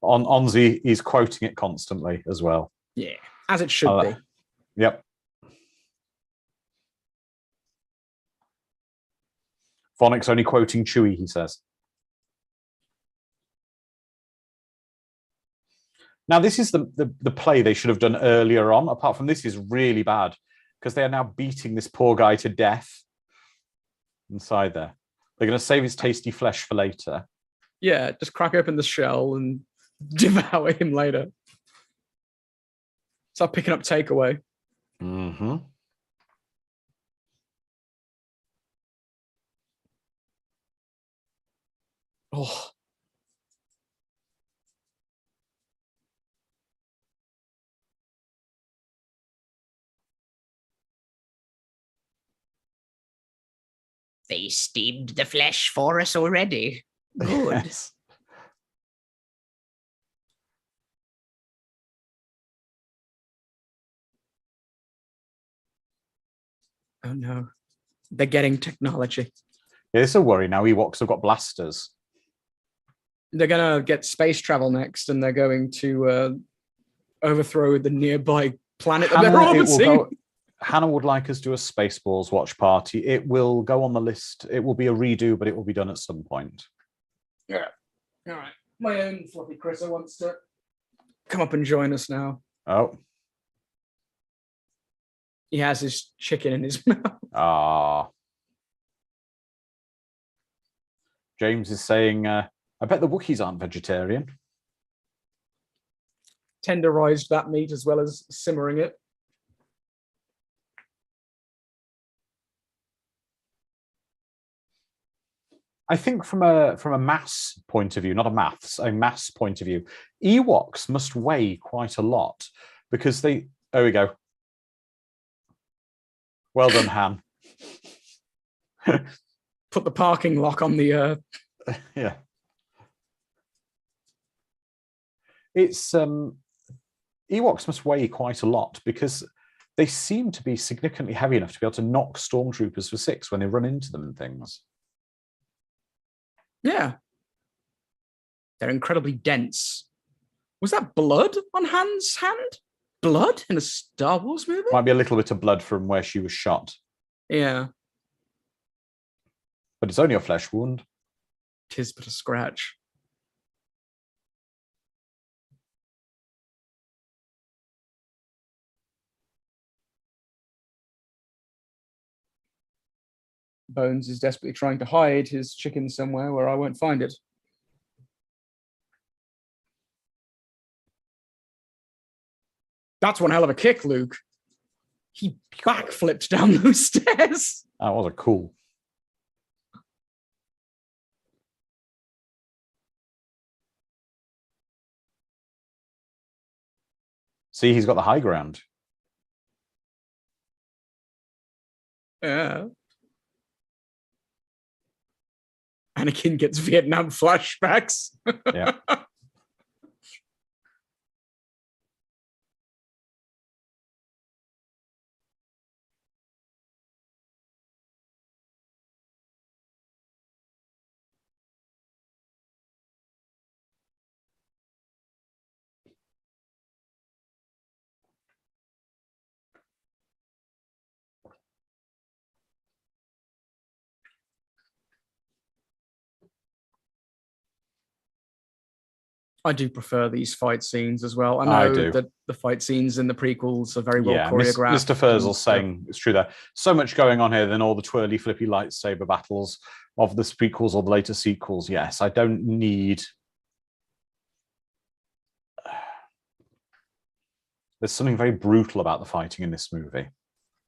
Onzi, he's quoting it constantly as well. Yeah, as it should be. Yep. Phonics only quoting Chewie, he says. Now, this is the play they should have done earlier on. Apart from this is really bad because they are now beating this poor guy to death inside there. They're going to save his tasty flesh for later. Yeah, just crack open the shell and devour him later. Start picking up takeaway. Mm-hmm. Oh. They steamed the flesh for us already. Good. Yes. Oh no. They're getting technology. Yeah, it's a worry now. Ewoks have got blasters. They're going to get space travel next, and they're going to overthrow the nearby planet that they're orbiting. Hannah would like us to do a Spaceballs watch party. It will go on the list. It will be a redo, but it will be done at some point. Yeah. All right. My own floppy Chrissa wants to come up and join us now. Oh. He has his chicken in his mouth. Ah. James is saying, I bet the Wookiees aren't vegetarian. tenderized that meat as well as simmering it. I think from a mass point of view, not a mass point of view, Ewoks must weigh quite a lot because they. There we go. Well done, Han. Put the parking lock on the. Yeah. It's Ewoks must weigh quite a lot because they seem to be significantly heavy enough to be able to knock stormtroopers for 6 when they run into them and things. Yeah. They're incredibly dense. Was that blood on Han's hand? Blood in a Star Wars movie? Might be a little bit of blood from where she was shot. Yeah. But it's only a flesh wound. 'Tis but a scratch. Bones is desperately trying to hide his chicken somewhere where I won't find it. That's one hell of a kick, Luke. He backflipped down those stairs. That was a cool. See, he's got the high ground. Yeah. Anakin gets Vietnam flashbacks. Yeah. I do prefer these fight scenes as well. I know that the fight scenes in the prequels are very well choreographed. Mr. Furzel's saying it's true there. So much going on here than all the twirly, flippy lightsaber battles of the prequels or the later sequels. Yes, I don't need. There's something very brutal about the fighting in this movie.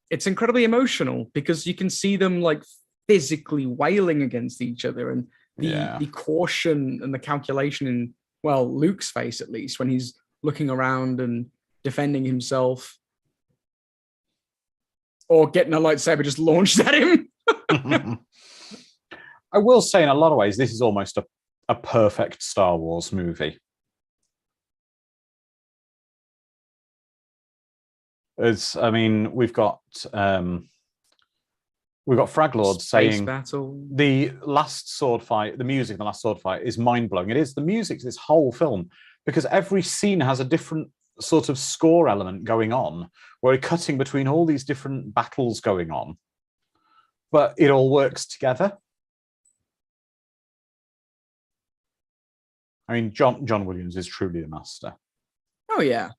It's incredibly emotional because you can see them like physically wailing against each other, and the caution and the calculation in, well, Luke's face at least, when he's looking around and defending himself or getting a lightsaber just launched at him. I will say in a lot of ways, this is almost a perfect Star Wars movie. I mean, we've got Frag Lord saying battle. The last sword fight, the music in the last sword fight is mind-blowing. It is the music to this whole film because every scene has a different sort of score element going on where we're cutting between all these different battles going on, but it all works together. I mean, John Williams is truly a master. Oh, yeah.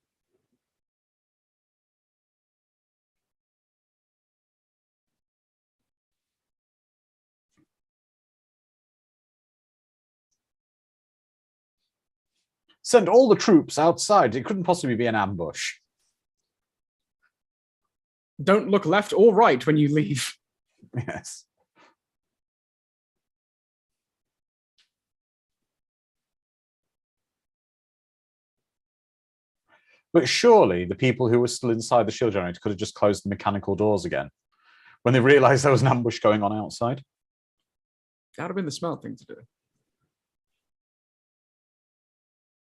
Send all the troops outside. It couldn't possibly be an ambush. Don't look left or right when you leave. Yes. But surely the people who were still inside the shield generator could have just closed the mechanical doors again when they realized there was an ambush going on outside. That would have been the smart thing to do.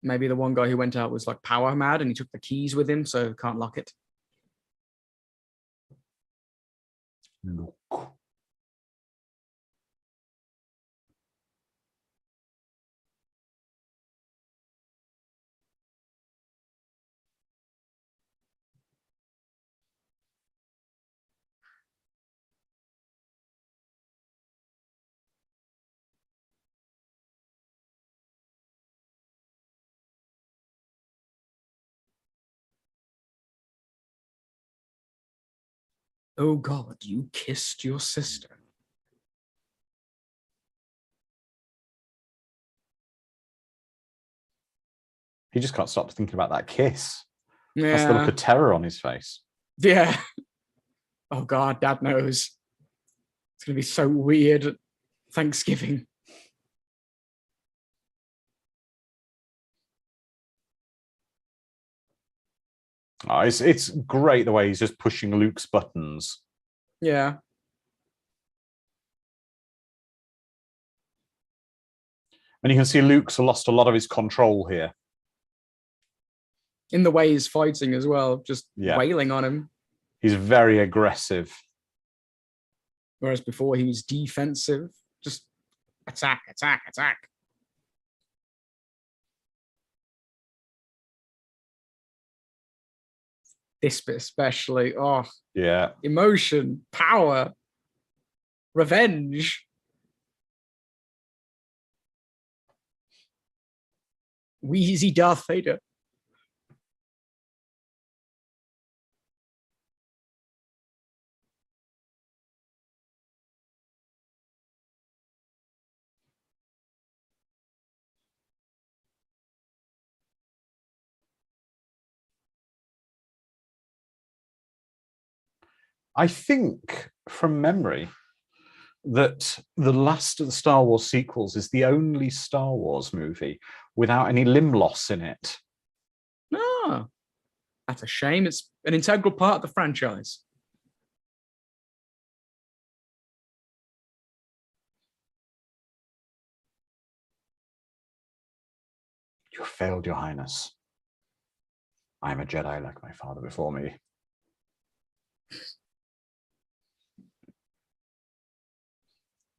Maybe the one guy who went out was like power mad and he took the keys with him, so can't lock it. Look. Oh God, you kissed your sister. He just can't stop thinking about that kiss. Yeah. That's the look of terror on his face. Yeah. Oh God, Dad knows. It's gonna be so weird at Thanksgiving. Oh, it's great the way he's just pushing Luke's buttons. Yeah. And you can see Luke's lost a lot of his control here. In the way he's fighting as well, just Yeah. wailing on him. He's very aggressive. Whereas before he was defensive. Just attack, attack, attack. This bit especially. Oh, Yeah. emotion, power, revenge. Wheezy Darth Vader. I think from memory that the last of the Star Wars sequels is the only Star Wars movie without any limb loss in it. Oh, that's a shame. It's an integral part of the franchise. You have failed, Your Highness. I am a Jedi like my father before me.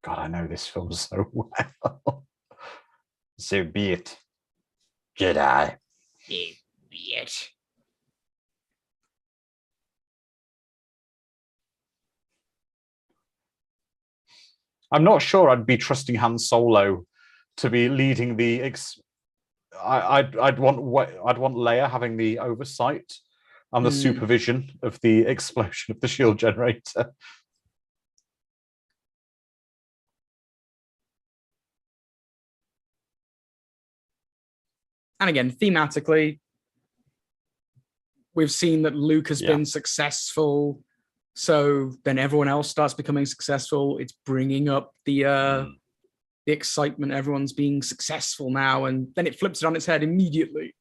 God, I know this film so well. So be it, Jedi. So be it. I'm not sure I'd be trusting Han Solo to be leading the. I'd want Leia having the oversight and the supervision of the explosion of the shield generator. And again, thematically, we've seen that Luke has been successful. So then everyone else starts becoming successful. It's bringing up the excitement. Everyone's being successful now. And then it flips it on its head immediately.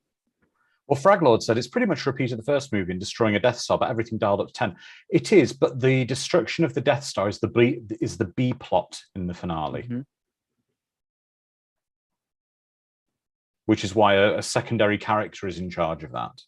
Well, Fraglord said it's pretty much a repeat of the first movie in destroying a Death Star, but everything dialed up to 10. It is, but the destruction of the Death Star is the B plot in the finale. Mm-hmm. Which is why a secondary character is in charge of that.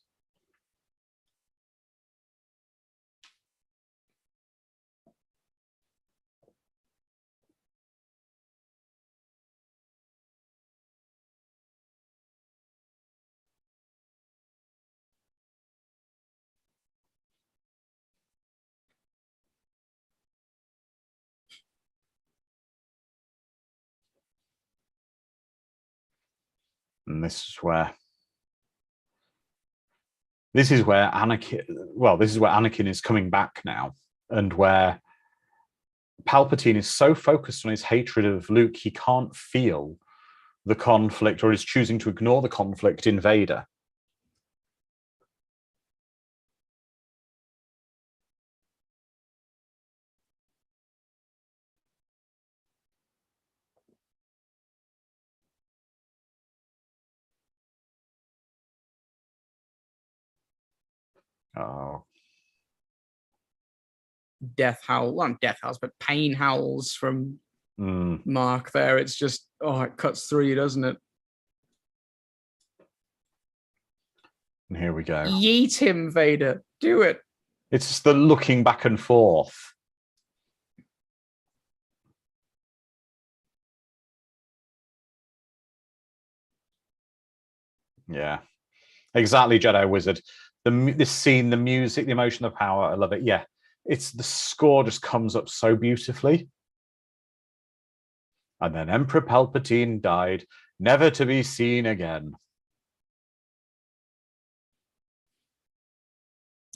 And this is where Anakin is coming back now, and where Palpatine is so focused on his hatred of Luke, he can't feel the conflict, or is choosing to ignore the conflict in Vader. Oh. Death howl, well, not death howls, but pain howls from Mark there. It's just, it cuts through you, doesn't it? And here we go. Yeet him, Vader. Do it. It's just the looking back and forth. Yeah, exactly, Jedi Wizard. This scene, the music, the emotion, the power, I love it. Yeah, it's the score just comes up so beautifully. And then Emperor Palpatine died, never to be seen again.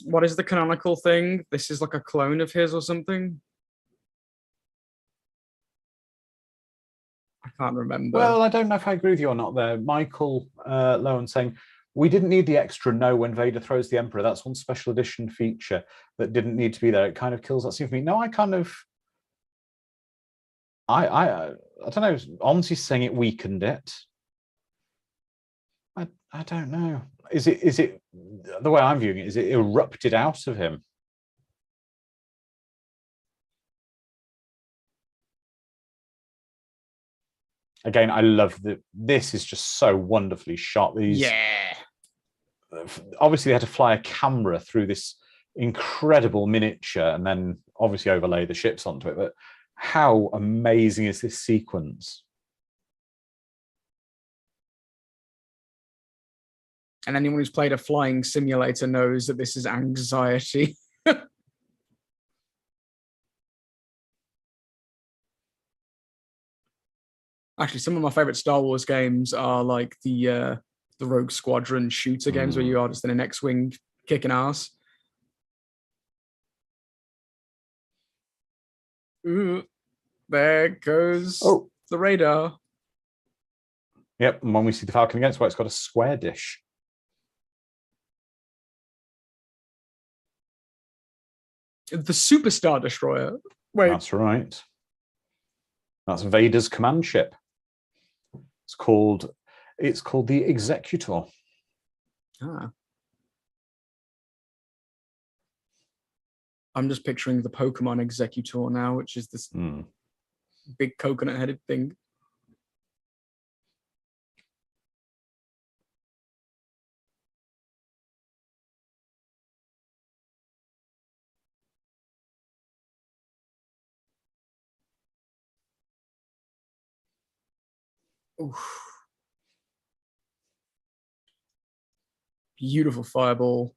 What is the canonical thing? This is like a clone of his or something? I can't remember. Well, I don't know if I agree with you or not there. Michael Lowen saying, we didn't need the extra no when Vader throws the Emperor. That's one special edition feature that didn't need to be there. It kind of kills that scene for me. No, I kind of, I don't know. Onzi's saying it weakened it. I don't know. Is it the way I'm viewing it? Is it erupted out of him? Again, I love that. This is just so wonderfully shot. These, obviously, they had to fly a camera through this incredible miniature and then obviously overlay the ships onto it. But how amazing is this sequence? And anyone who's played a flying simulator knows that this is anxiety. Actually, some of my favorite Star Wars games are like the Rogue Squadron shooter games where you are just in an X-Wing kicking ass. Ooh, there goes the radar. Yep, and when we see the Falcon again, it's got a square dish. The Superstar Destroyer. Wait. That's right. That's Vader's command ship. It's called the Executor. Ah. I'm just picturing the Pokemon Executor now, which is this big coconut-headed thing. Oof. Beautiful fireball.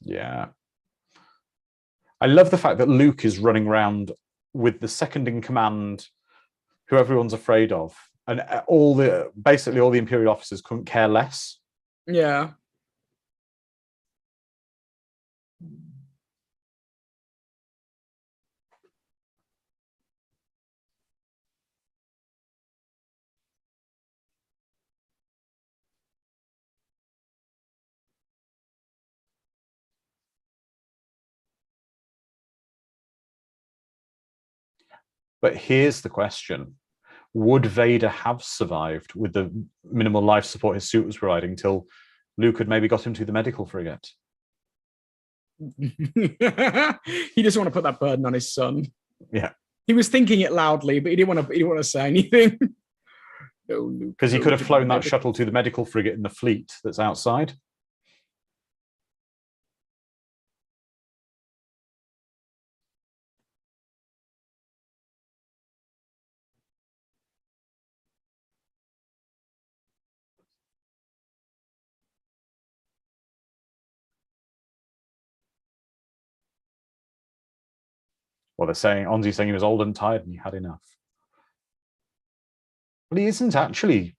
Yeah. I love the fact that Luke is running around with the second in command, who everyone's afraid of, and basically all the Imperial officers couldn't care less. Yeah. But here's the question. Would Vader have survived with the minimal life support his suit was providing until Luke had maybe got him to the medical frigate? He doesn't want to put that burden on his son. Yeah. He was thinking it loudly, but he didn't want to say anything. Because he could have flown that shuttle to the medical frigate in the fleet that's outside. Well, they're saying, Onzi's saying he was old and tired and he had enough. But he isn't actually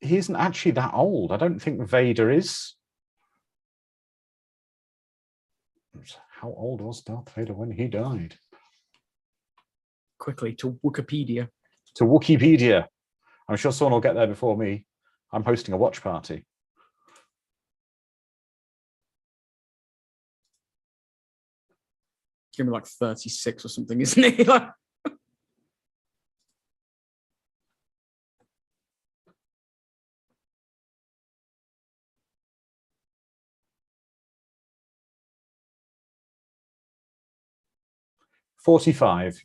that old. I don't think Vader is. How old was Darth Vader when he died? Quickly to Wikipedia. To Wikipedia. I'm sure someone will get there before me. I'm hosting a watch party. It's gonna be like 36 or something, isn't it? 45.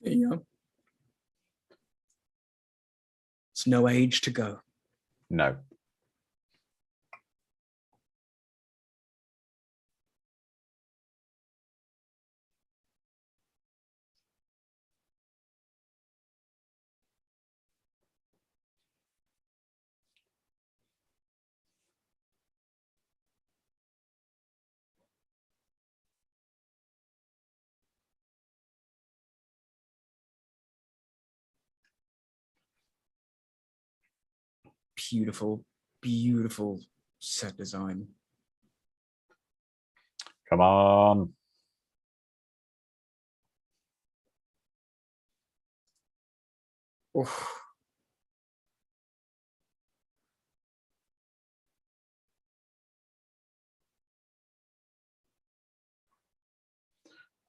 There you go. It's no age to go. No. Beautiful, beautiful set design. Come on. Oof.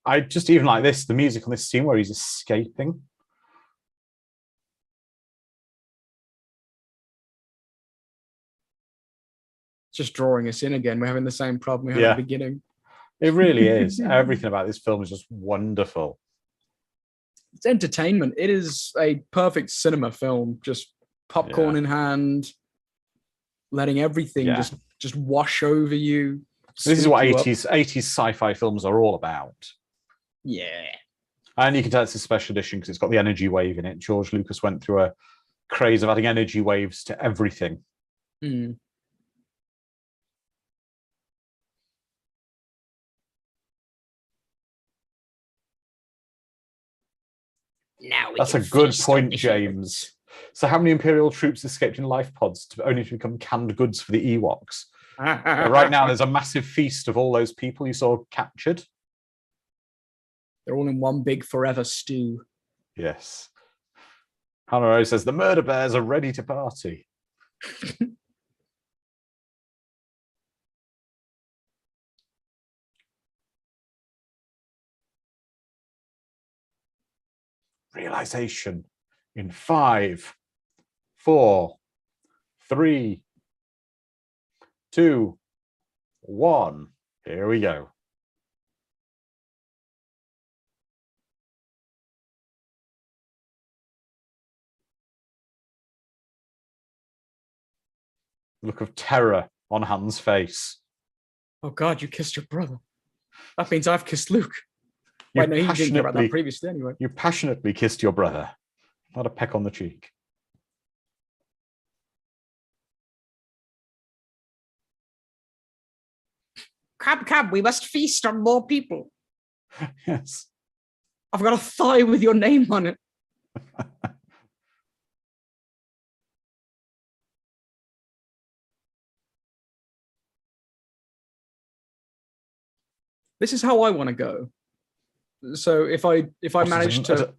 I just even like this, the music on this scene where he's escaping. It's just drawing us in again. We're having the same problem we had at the beginning. It really is. Everything about this film is just wonderful. It's entertainment. It is a perfect cinema film. Just popcorn in hand, letting everything just wash over you. This is what 80s sci-fi films are all about. Yeah. And you can tell it's a special edition because it's got the energy wave in it. George Lucas went through a craze of adding energy waves to everything. Mm. That's a good point, James. So how many Imperial troops escaped in life pods only to become canned goods for the Ewoks? Right now, there's a massive feast of all those people you saw captured. They're all in one big forever stew. Yes. Hanaro says, the murder bears are ready to party. Realization in 5, 4, 3, 2, 1. Here we go. Look of terror on Han's face. Oh God, you kissed your brother. That means I've kissed Luke. Wait, no, he didn't care about that previously anyway. You passionately kissed your brother. Not a peck on the cheek. Come, we must feast on more people. Yes. I've got a thigh with your name on it. This is how I want to go. So if I manage to...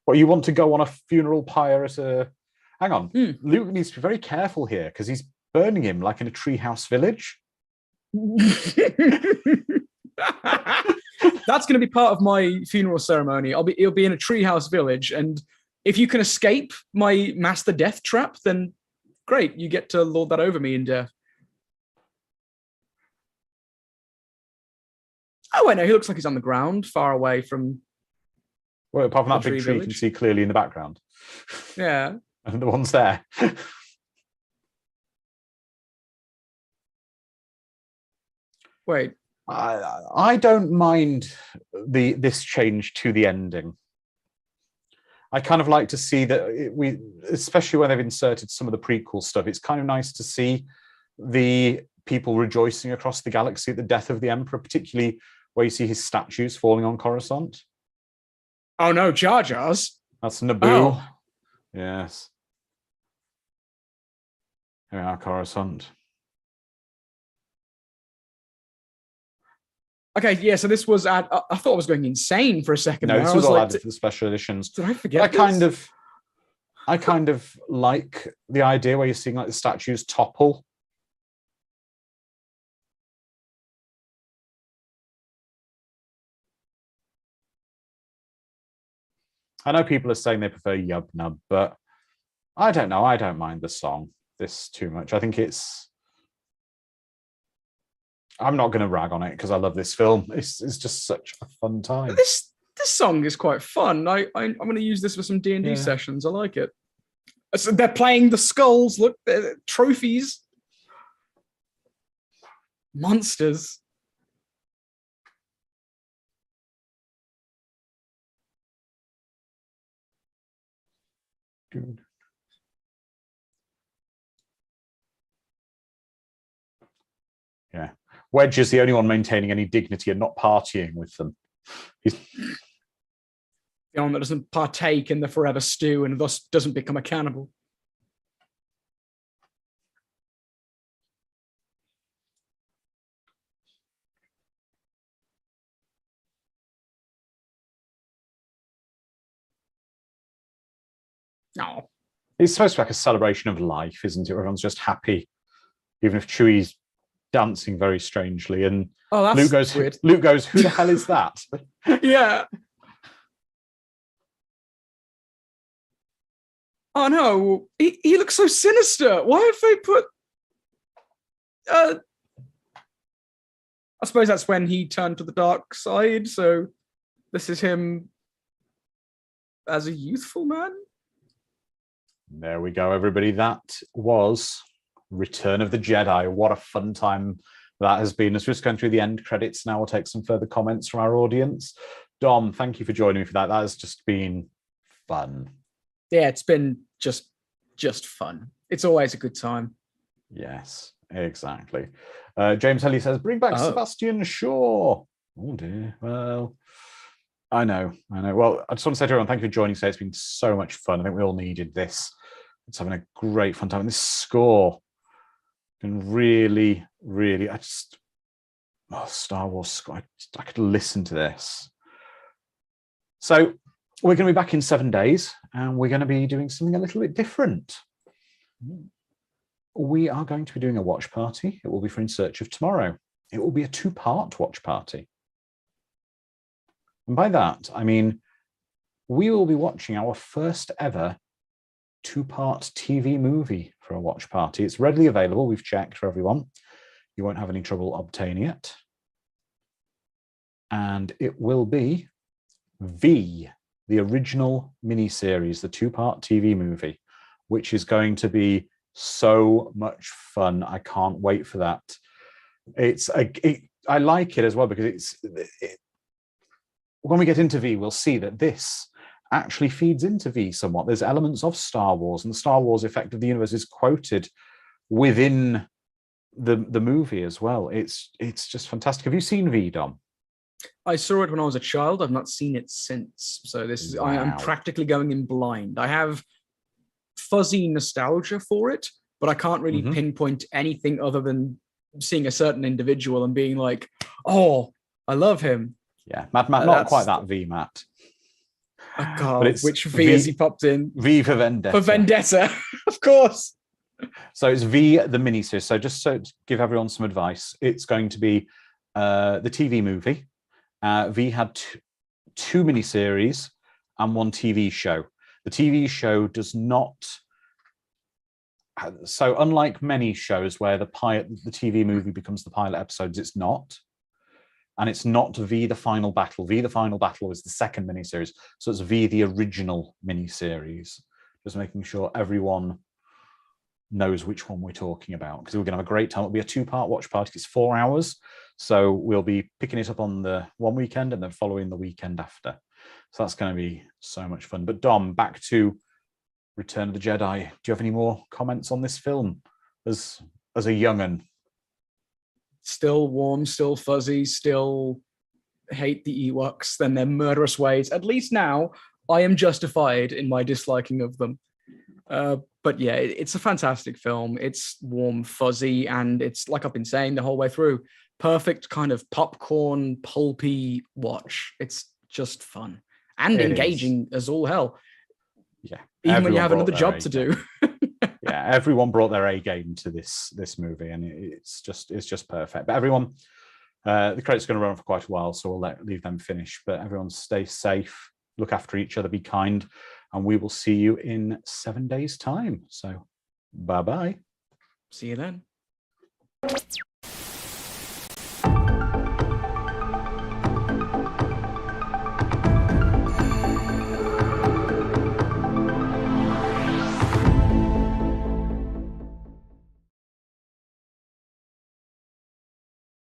What, you want to go on a funeral pyre at a... Hang on. Luke needs to be very careful here because he's burning him like in a treehouse village. That's going to be part of my funeral ceremony. It'll be in a treehouse village, and if you can escape my master death trap, then great, you get to lord that over me in death. Oh wait, no, he looks like he's on the ground, far away from. Well, apart from that big tree you can see clearly in the background. Yeah, and the one's there. Wait. I don't mind this change to the ending. I kind of like to see that especially when they've inserted some of the prequel stuff, it's kind of nice to see the people rejoicing across the galaxy at the death of the Emperor, particularly where you see his statues falling on Coruscant. Oh no, Jar Jar's. That's Naboo. Oh. Yes. Here we are, Coruscant. Okay, yeah, so this was I thought I was going insane for a second. No, this was all added for the special editions. Did I forget? I kind of like the idea where you're seeing like the statues topple. I know people are saying they prefer Yub Nub, but I don't know. I don't mind the song this too much. I think I'm not going to rag on it because I love this film. It's just such a fun time. This song is quite fun. I'm going to use this for some D&D sessions. I like it. So they're playing the skulls. Look, trophies. Monsters. Dude. Yeah. Wedge is the only one maintaining any dignity and not partying with them. He's the one that doesn't partake in the forever stew and thus doesn't become a cannibal. No. It's supposed to be like a celebration of life, isn't it? Everyone's just happy. Even if Chewie's dancing very strangely, and Oh, that's Luke goes, weird. Luke goes, who the hell is that? Yeah. Oh no, he looks so sinister. Why have they put? I suppose that's when he turned to the dark side. So this is him as a youthful man. There we go, everybody. That was Return of the Jedi. What a fun time that has been. As we're just going through the end credits now, we'll take some further comments from our audience. Dom, thank you for joining me for that. That has just been fun. Yeah, it's been just fun. It's always a good time. Yes, exactly. James Helly says, bring back Sebastian Shaw. Oh dear. Well, I know. Well, I just want to say to everyone, thank you for joining today. It's been so much fun. I think we all needed this. It's having a great fun time. And this score can really, really, Star Wars score. I could listen to this. So we're going to be back in 7 days, and we're going to be doing something a little bit different. We are going to be doing a watch party. It will be for In Search of Tomorrow. It will be a 2-part watch party. And by that, I mean, we will be watching our first ever 2-part TV movie for a watch party. It's readily available. We've checked for everyone. You won't have any trouble obtaining it. And it will be V, the original miniseries, the 2-part TV movie, which is going to be so much fun. I can't wait for that. I like it as well because when we get into V, we'll see that this actually feeds into V somewhat. There's elements of Star Wars, and the Star Wars effect of the universe is quoted within the movie as well. It's just fantastic. Have you seen V, Dom? I saw it when I was a child. I've not seen it since. So this is, wow. I am practically going in blind. I have fuzzy nostalgia for it, but I can't really pinpoint anything other than seeing a certain individual and being like, oh, I love him. Yeah, Matt, not quite that V, Matt. Oh God, which V has he popped in? V for Vendetta. For Vendetta, of course. So it's V, the miniseries. So just to give everyone some advice, it's going to be the TV movie. V had 2 miniseries and 1 TV show. The TV show does not. So unlike many shows where the TV movie becomes the pilot episodes, it's not. And it's not V, the Final Battle. V, the Final Battle is the 2nd miniseries. So it's V, the original miniseries. Just making sure everyone knows which one we're talking about, because we're going to have a great time. It'll be a 2-part watch party. It's 4 hours. So we'll be picking it up on the one weekend and then following the weekend after. So that's going to be so much fun. But Dom, back to Return of the Jedi. Do you have any more comments on this film as a young'un? Still warm, still fuzzy, still hate the Ewoks, then their murderous ways. At least now I am justified in my disliking of them. But yeah, it's a fantastic film. It's warm, fuzzy, and it's, like I've been saying the whole way through, perfect kind of popcorn, pulpy watch. It's just fun and engaging as all hell. Yeah. Even when you have another job to do. Yeah, everyone brought their A game to this movie, and it's just perfect. But everyone, the credits are going to run for quite a while, so we'll leave them finish. But everyone stay safe, look after each other, be kind, and we will see you in 7 days' time. So bye-bye. See you then.